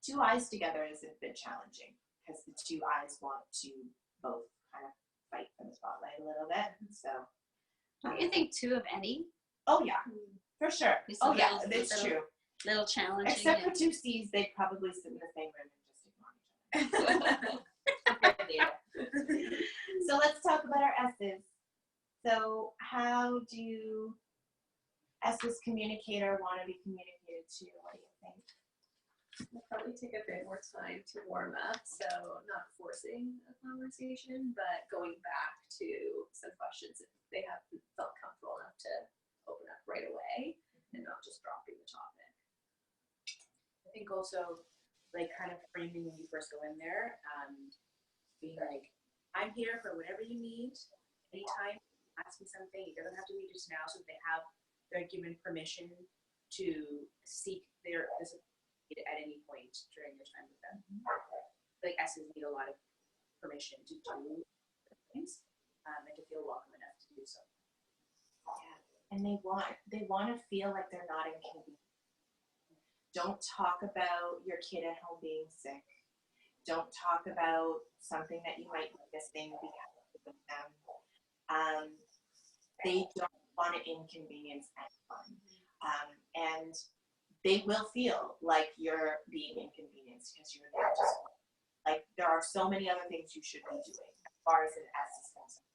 Two eyes together is a bit challenging because the two eyes want to both kind of fight for the spotlight a little bit. So Don't you think two of any? oh yeah, for sure. It's Oh a yeah, little- it's true. Little challenging. Except for two C's, they'd probably sit in the same room and just ignore each other. So let's talk about our S's. So how do S's communicate or want to be communicated to? What do you think? It'll probably take a bit more time to warm up, so not forcing a conversation, but going back to some questions if they haven't felt comfortable enough to open up right away and not just dropping the topic. I think also like kind of framing when you first go in there, being like, I'm here for whatever you need, anytime, ask me something. It doesn't have to be just now, so they're given permission to seek their at any point during your time with them. Like S's need a lot of permission to do things and to feel welcome enough to do so. Yeah. And they want to feel like they're not inconvenient. Don't talk about your kid at home being sick. Don't talk about something that you might be missing because of them. They don't want to inconvenience anyone. And they will feel like you're being inconvenienced because you're there just like there are so many other things you should be doing as far as an S is concerned.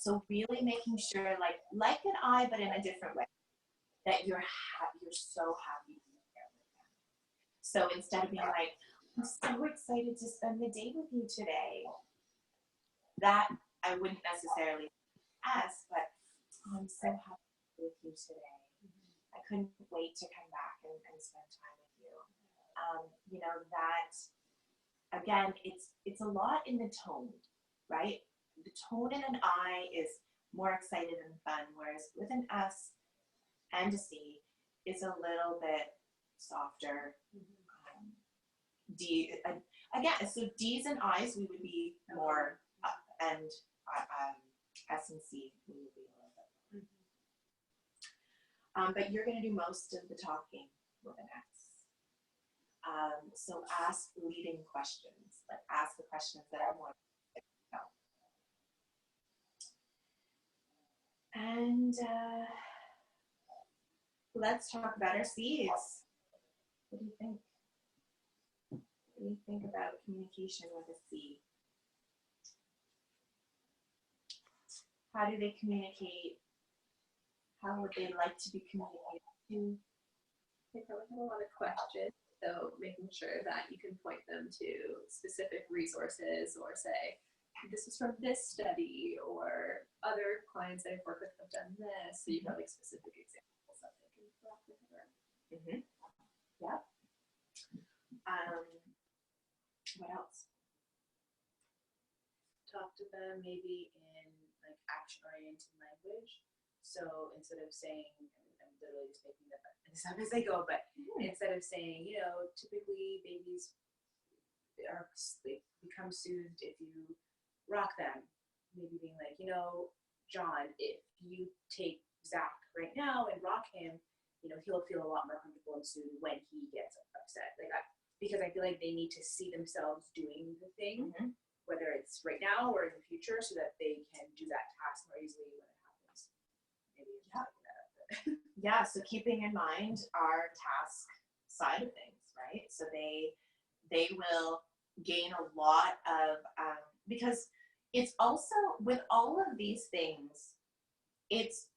So really making sure like an I but in a different way that you're so happy to be there with them. So instead of being like, I'm so excited to spend the day with you today, that I wouldn't necessarily ask, but I'm so happy with you today. I couldn't wait to come back and spend time with you. You know, that again, it's a lot in the tone, right? The tone in an I is more excited and fun, whereas with an S and a C, it's a little bit softer. D again, so D's and I's we would be more, and S and C we would be a little bit more. But you're going to do most of the talking with an S. So ask leading questions, like ask the questions that are more and let's talk about our C's. What do you think? What do you think about communication with a C? How do they communicate? How would they like to be communicated to? They probably have a lot of questions, so making sure that you can point them to specific resources or say, this is from this study, or other clients I've worked with have done this, so you've got like specific examples that they can correct with her. Yep. What else? Talk to them maybe in like action-oriented language. So instead of saying, I'm literally just making this up as I go, but instead of saying, you know, typically babies become soothed if you rock them. Maybe being like, you know, John, if you take Zach right now and rock him, you know, he'll feel a lot more comfortable and soothed when he gets upset. Like because I feel like they need to see themselves doing the thing whether it's right now or in the future, so that they can do that task more easily when it happens. Maybe Yeah, so keeping in mind our task side of things, right? So they will gain a lot of because it's also with all of these things, it's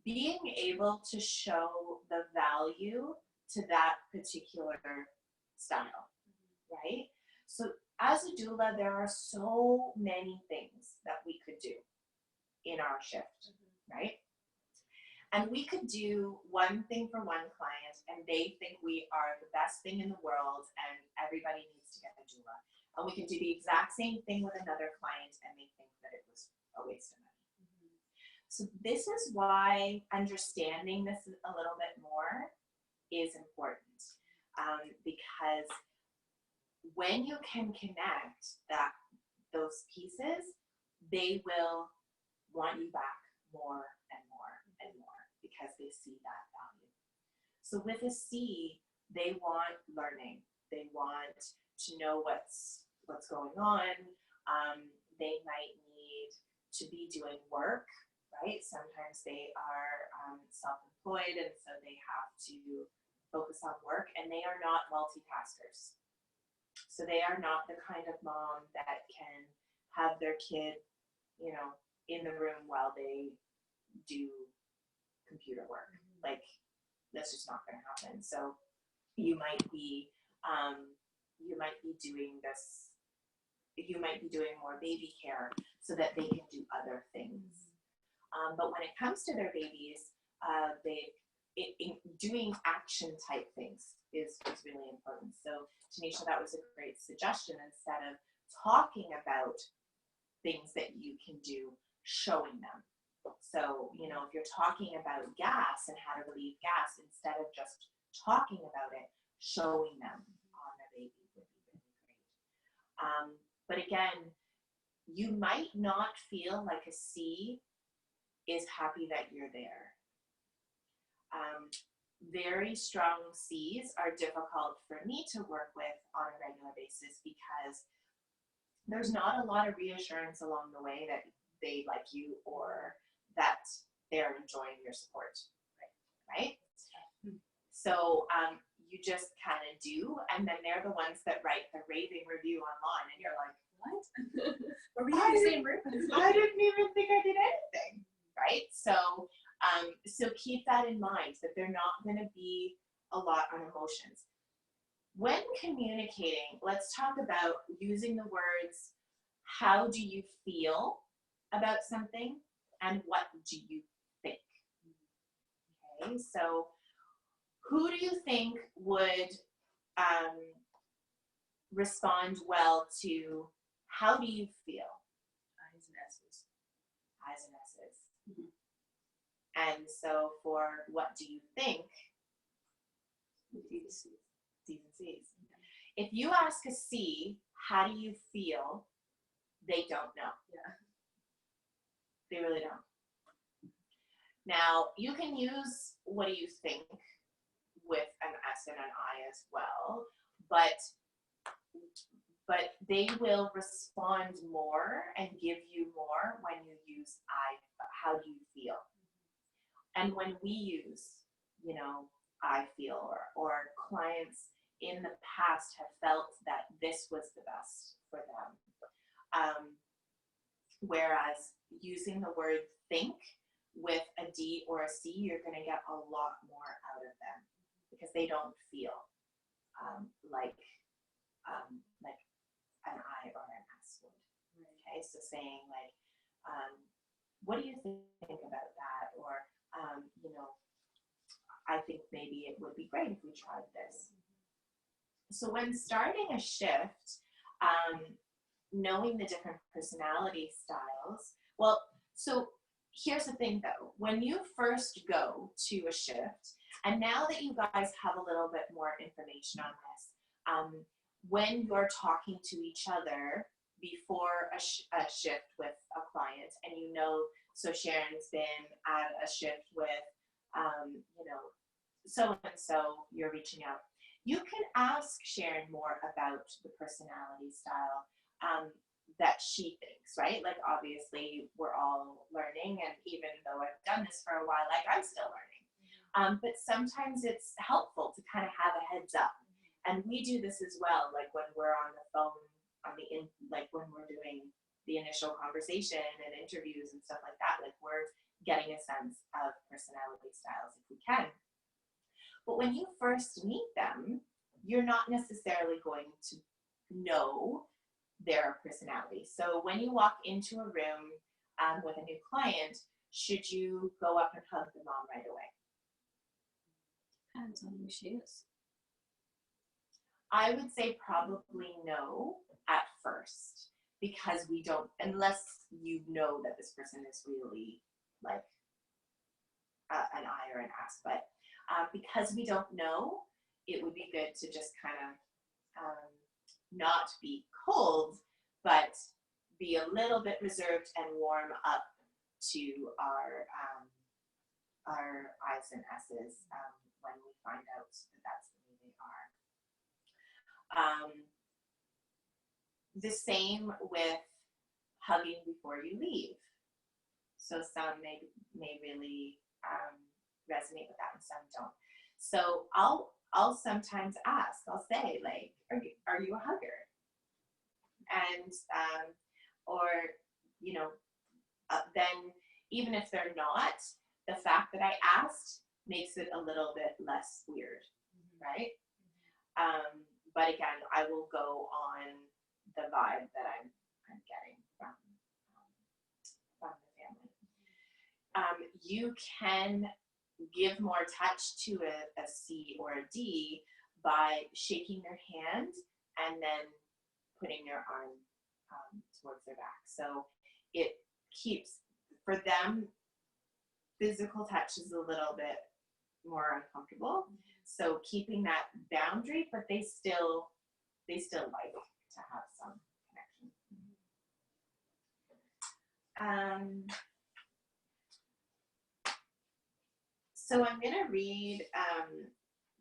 being able to show the value to that particular style, right? So as a doula, there are so many things that we could do in our shift, right? And we could do one thing for one client and they think we are the best thing in the world and everybody needs to get a doula. And we can do the exact same thing with another client and they think that it was a waste of money. So this is why understanding this a little bit more is important, because when you can connect those pieces, they will want you back more and more and more because they see that value. So with a C, they want learning. They want to know what's going on. They might need to be doing work, right? Sometimes they are self-employed and so they have to focus on work and they are not multitaskers. So they are not the kind of mom that can have their kid, you know, in the room while they do computer work. Like, that's just not going to happen. So you might be doing this. You might be doing more baby care so that they can do other things. But when it comes to their babies, doing action type things is really important. So Tanisha, that was a great suggestion. Instead of talking about things that you can do, showing them. So, you know, if you're talking about gas and how to relieve gas, instead of just talking about it, showing them on their baby would be really great. But again, you might not feel like a C is happy that you're there. Very strong C's are difficult for me to work with on a regular basis because there's not a lot of reassurance along the way that they like you or that they're enjoying your support, right? So you just kind of do, and then they're the ones that write the raving review online, and you're like, what? Were we in the same room? I didn't even think I did anything, right? So keep that in mind, that they're not going to be a lot on emotions. When communicating, let's talk about using the words, how do you feel about something, and what do you think? Okay, so who do you think would respond well to, how do you feel? I's and S's. I's and S's. And so for what do you think? D's and C's. If you ask a C, how do you feel? They don't know. Yeah. They really don't. Now, you can use what do you think with an S and an I as well, but they will respond more and give you more when you use I, how do you feel? And when we use, you know, I feel, or clients in the past have felt that this was the best for them. Whereas using the word think with a D or a C, you're going to get a lot more out of them because they don't feel like an I or an S would. Okay, so saying like, what do you think about that? Or, you know, I think maybe it would be great if we tried this. So when starting a shift, knowing the different personality styles, well, so here's the thing though, when you first go to a shift, and now that you guys have a little bit more information on this, when you're talking to each other before a shift with a client, and you know, so Sharon's been at a shift with, you know, so-and-so, you're reaching out. You can ask Sharon more about the personality style. that she thinks, right? Like, obviously, we're all learning, and even though I've done this for a while, like, I'm still learning. But sometimes it's helpful to kind of have a heads up. And we do this as well, like when we're on the phone, like when we're doing the initial conversation and interviews and stuff like that, like we're getting a sense of personality styles if we can. But when you first meet them, you're not necessarily going to know their personality. So when you walk into a room with a new client, should you go up and hug the mom right away? Depends on who she is. I would say probably no at first, because we don't, unless you know that this person is really like an I or an ass, but because we don't know, it would be good to just kind of not be cold, but be a little bit reserved and warm up to our I's and S's when we find out that that's the way they are. The same with hugging before you leave. So some may really resonate with that, and some don't. So I'll sometimes ask. I'll say, like, "Are you a hugger?" And or you know, then even if they're not, the fact that I asked makes it a little bit less weird, right? But again, I will go on the vibe that I'm getting from the family. You can give more touch to a C or a D by shaking their hand and then putting your arm towards their back. So it keeps, for them, physical touch is a little bit more uncomfortable. So keeping that boundary, but they still like to have some connection. So I'm going to read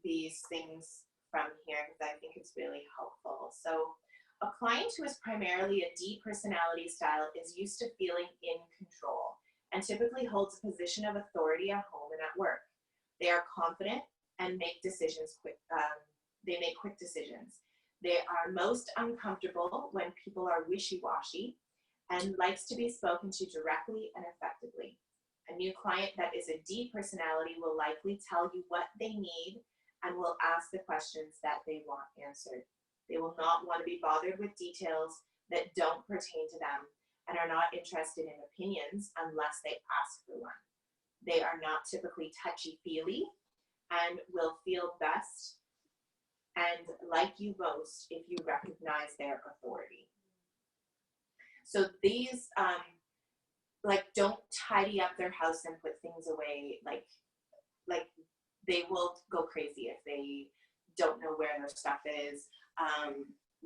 these things from here because I think it's really helpful. So a client who is primarily a D personality style is used to feeling in control and typically holds a position of authority at home and at work. They are confident and make decisions quick. They make quick decisions. They are most uncomfortable when people are wishy-washy and likes to be spoken to directly and effectively. A new client that is a D personality will likely tell you what they need and will ask the questions that they want answered. They will not want to be bothered with details that don't pertain to them and are not interested in opinions unless they ask for one. They are not typically touchy-feely and will feel best and like you most if you recognize their authority. So these, like, don't tidy up their house and put things away. Like they will go crazy if they don't know where their stuff is.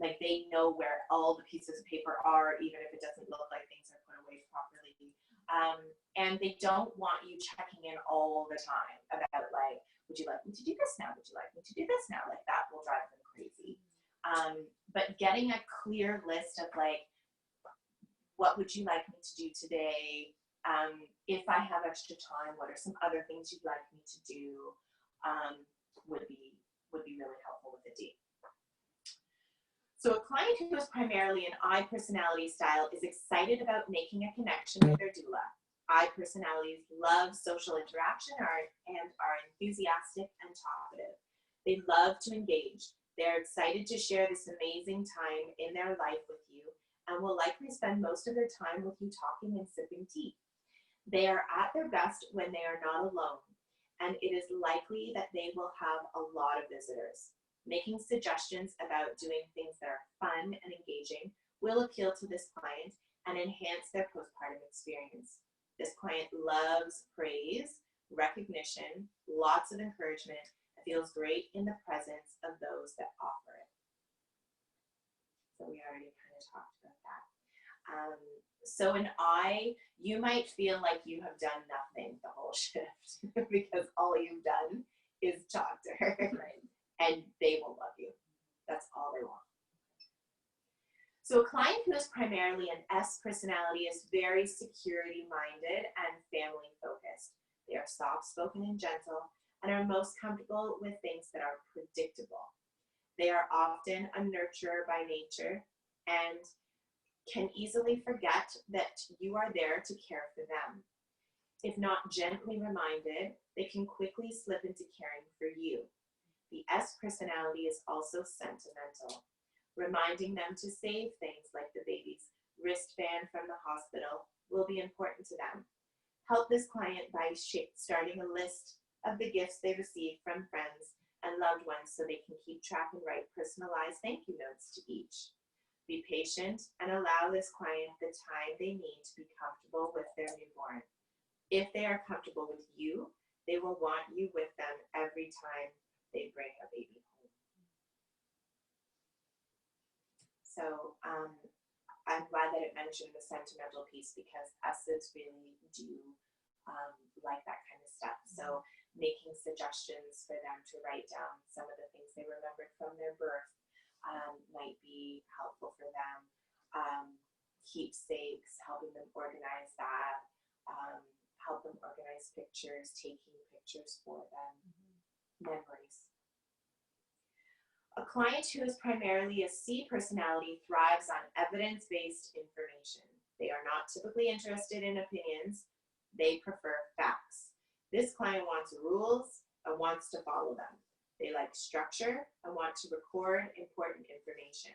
Like, they know where all the pieces of paper are, even if it doesn't look like things are put away properly. And they don't want you checking in all the time about, like, would you like me to do this now? Would you like me to do this now? Like, that will drive them crazy. But getting a clear list of, like, what would you like me to do today? If I have extra time, what are some other things you'd like me to do? Would be really helpful with a D. So a client who is primarily an I personality style is excited about making a connection with their doula. I personalities love social interaction and are enthusiastic and talkative. They love to engage. They're excited to share this amazing time in their life with you and will likely spend most of their time with you talking and sipping tea. They are at their best when they are not alone, and it is likely that they will have a lot of visitors. Making suggestions about doing things that are fun and engaging will appeal to this client and enhance their postpartum experience. This client loves praise, recognition, lots of encouragement, and feels great in the presence of those that offer it. So we already kind of talked about that. So an I, you might feel like you have done nothing the whole shift because all you've done is talk to her, right? And they will love you. That's all they want. So a client who is primarily an S personality is very security-minded and family-focused. They are soft-spoken and gentle and are most comfortable with things that are predictable. They are often a nurturer by nature and can easily forget that you are there to care for them. If not gently reminded, they can quickly slip into caring for you. The S personality is also sentimental. Reminding them to save things like the baby's wristband from the hospital will be important to them. Help this client by starting a list of the gifts they receive from friends and loved ones so they can keep track and write personalized thank you notes to each. Be patient and allow this client the time they need to be comfortable with their newborn. If they are comfortable with you, they will want you with them every time they bring a baby home. So I'm glad that it mentioned the sentimental piece because S's really do like that kind of stuff. So making suggestions for them to write down some of the things they remembered from their birth might be helpful for them. Keepsakes, helping them organize that, help them organize pictures, taking pictures for them, memories. A client who is primarily a C personality thrives on evidence-based information. They are not typically interested in opinions. They prefer facts. This client wants rules and wants to follow them. They like structure and want to record important information.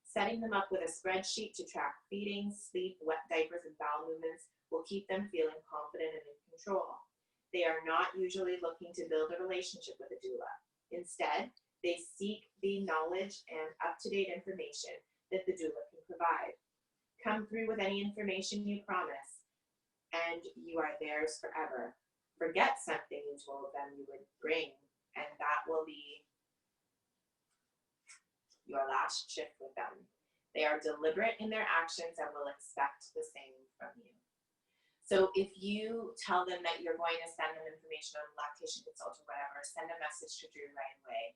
Setting them up with a spreadsheet to track feedings, sleep, wet diapers, and bowel movements will keep them feeling confident and in control. They are not usually looking to build a relationship with a doula. Instead, they seek the knowledge and up-to-date information that the doula can provide. Come through with any information you promise, and you are theirs forever. Forget something you told them you would bring, and that will be your last shift with them. They are deliberate in their actions and will expect the same from you. So if you tell them that you're going to send them information on lactation consult or whatever, send a message to Drew right away.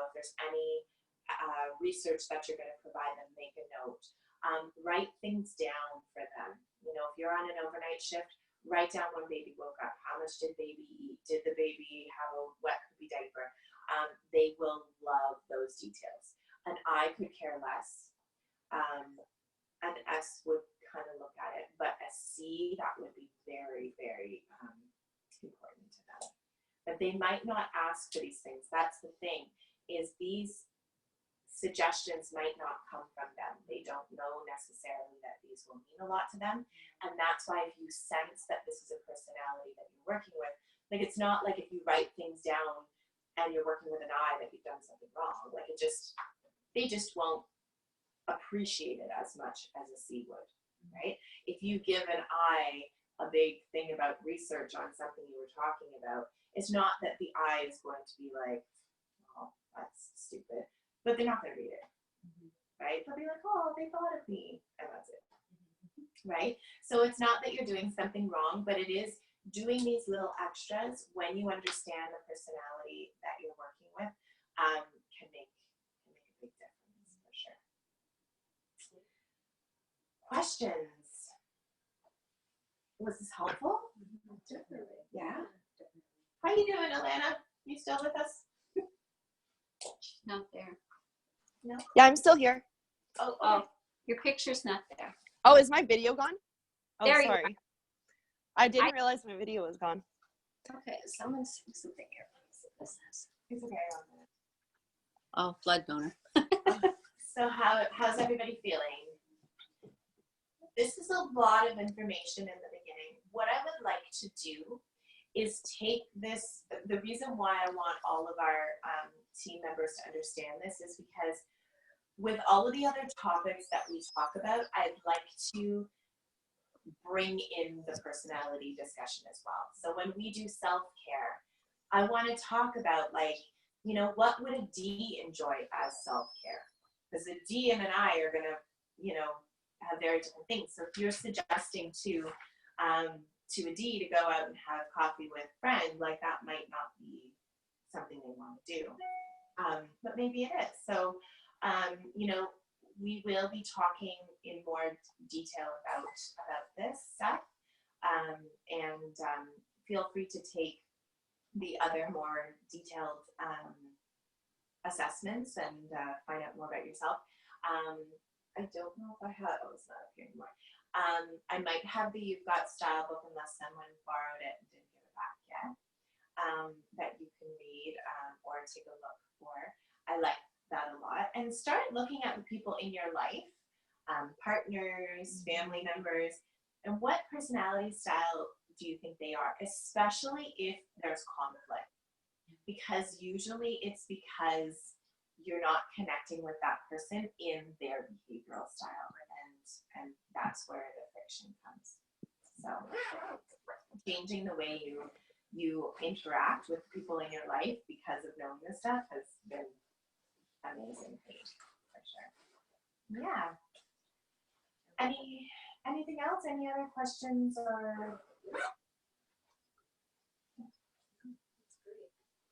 If there's any research that you're going to provide them, make a note. Write things down for them. If you're on an overnight shift, write down when baby woke up. How much did baby eat? Did the baby have a wet poopy diaper? They will love those details. And I could care less. An S would kind of look at it, but a C, that would be very, very important to them. But they might not ask for these things. That's the thing, is these suggestions might not come from them. They don't know necessarily that these will mean a lot to them. And that's why if you sense that this is a personality that you're working with, like it's not like if you write things down and you're working with an I that you've done something wrong. Like they just won't appreciate it as much as a C would, right? If you give an I a big thing about research on something you were talking about, it's not that the I is going to be like, oh, that's stupid, but they're not going to read it, right? They'll be like, oh, they thought of me, and that's it, right? So it's not that you're doing something wrong, but it is doing these little extras when you understand the personality that you're working with can make a big difference for sure. Questions? Was this helpful? Definitely. Yeah. How you doing, Alana? You still with us? Not there. No. Yeah, I'm still here. Oh, Oh, your picture's not there. Oh, is my video gone? Oh, There you sorry. I didn't realize my video was gone. Okay, someone's saying something here. What's this? it's okay. Oh, blood donor. So how's everybody feeling? This is a lot of information in the beginning. What I would like to do is take this, the reason why I want all of our team members to understand this is because with all of the other topics that we talk about, I'd like to bring in the personality discussion as well. So when we do self-care, I want to talk about what would a D enjoy as self-care? Because a D and an I are going to, have very different things. So if you're suggesting to a D to go out and have coffee with a friend, that might not be something they want to do. But maybe it is. So, we will be talking in more detail about this stuff. And feel free to take the other more detailed assessments and find out more about yourself. I don't know if I have, oh, it's not up here anymore. I might have the You've Got Style book unless someone borrowed it and didn't give it back yet, that you can read or take a look for. I like that a lot. And start looking at the people in your life, partners, family members, and what personality style do you think they are, especially if there's conflict? Because usually it's because you're not connecting with that person in their behavioral style, and that's where the friction comes. So changing the way you interact with people in your life because of knowing this stuff has been amazing for me, for sure. Yeah. Anything else? Any other questions or?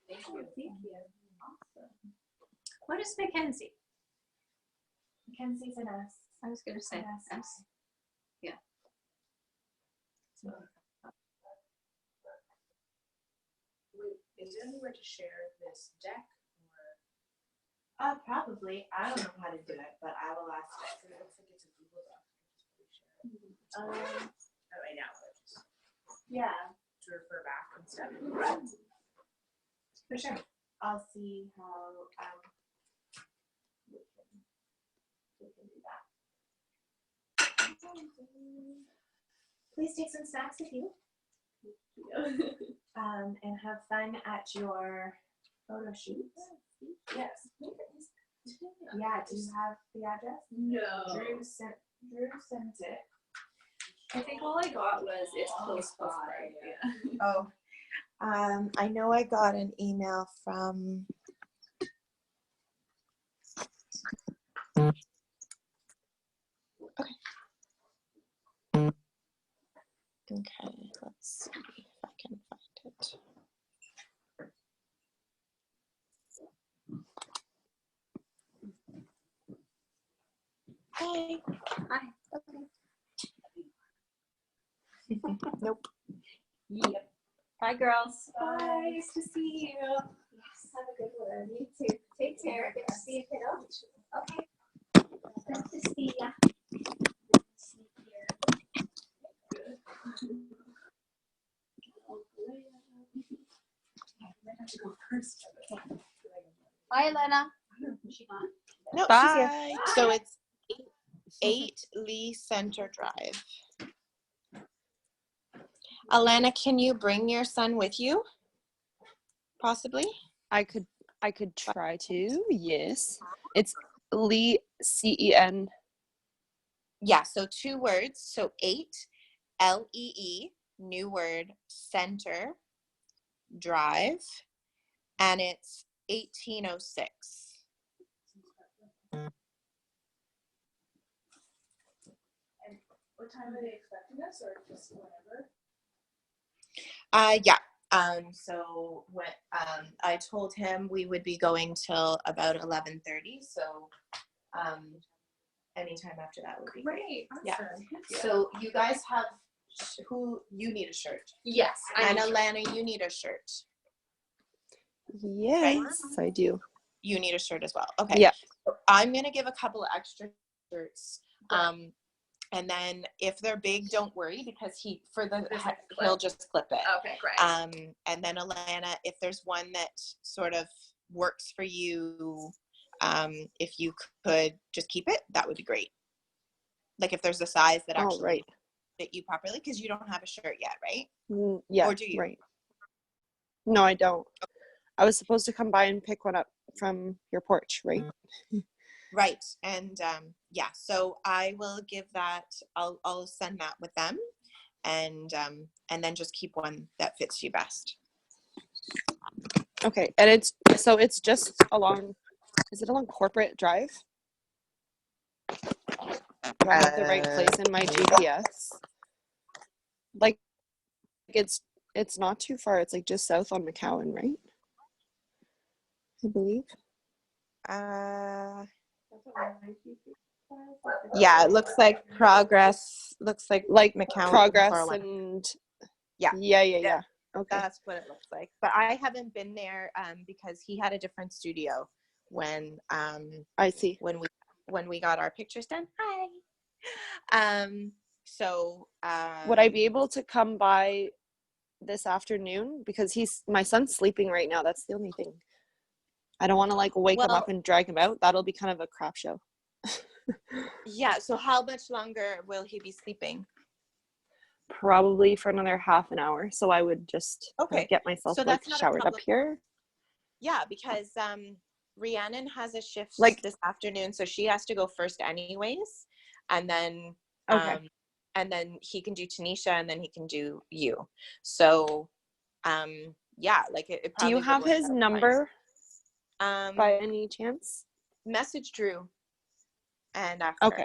Thank you. Thank you. Awesome. What is Mackenzie? Mackenzie's an S. I was going to say Yes. S. Yeah. Is there anywhere to share this deck? Probably. I don't know how to do it, but I will ask it. I don't think it's a Google Doc. Not right now, but just Yeah, to refer back and stuff. for sure. I'll see how we can do that. Please take some snacks with you. And have fun at your photo shoot. Yes. Yeah, do you have the address? No. Drew sent it. I think all I got was it's close by. Yeah. Oh, I know I got an email from. Okay, let's see if I can find it. Hi. Hi. Nope. Yep. Bye, girls. Bye. Nice to see you. Yes, have a good one. You too. Take care. Good to see you, kiddo. Okay. Good to see ya. Good to see you. Bye, Elena. Is she gone? No, she's here. Bye. So it's 8 Lee Center Drive. Alana, can you bring your son with you? Possibly? I could try to. Yes. It's Lee, CEN. Yeah, so 2 words. So 8, Lee, new word, Center Drive, and it's 1806. What time are they expecting us, or just whenever? Yeah. So what I told him we would be going till about 11:30. So anytime after that would be great. Great. Yeah. Awesome. Thank you. So you guys have who you need a shirt. Yes. And Alana, you need a shirt. Yes, I do. You need a shirt as well. Okay. Yeah. So I'm gonna give a couple of extra shirts. And then if they're big, don't worry because he'll just clip it. Okay, great. And then Alana, if there's one that sort of works for you, if you could just keep it, that would be great. Like if there's a size that actually right. fit you properly, because you don't have a shirt yet, right? Yeah. Or do you? Right. No, I don't. I was supposed to come by and pick one up from your porch, right? Right. And yeah, so I will give that, I'll send that with them, and then just keep one that fits you best. Okay, and it's just along, is it along Corporate Drive? Do I have the right place in my GPS? Like, it's not too far. It's like just south on McCowan, right? I believe. Yeah, it looks like progress. Looks like McCown progress 401. and Yeah. yeah. Okay. That's what it looks like. But I haven't been there because he had a different studio when I see. when we got our pictures done. Hi. So Would I be able to come by this afternoon? Because my son's sleeping right now. That's the only thing. I don't want to like wake him Well- up and drag him out. That'll be kind of a crap show. yeah, so how much longer will he be sleeping? Probably for another half an hour. So I would just Okay. get myself So like that's not a showered up problem. here. Yeah, because Rhiannon has a shift Like- this afternoon, so she has to go first anyways. And then Okay. and then he can do Tanisha and then he can do you. So yeah, like it Do probably you would have work his out fine. number by By any chance? message Drew and ask Okay.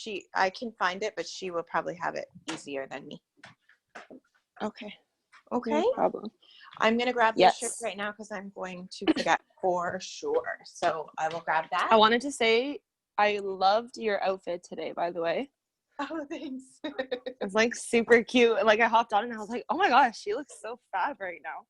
her. I can find it, but she will probably have it easier than me. Okay. Okay. No problem. I'm gonna grab Yes. this shirt right now because I'm going to forget for sure. So I will grab that. I wanted to say I loved your outfit today, by the way. Oh, thanks. It's like super cute. Like I hopped on and I was like, oh my gosh, she looks so fab right now.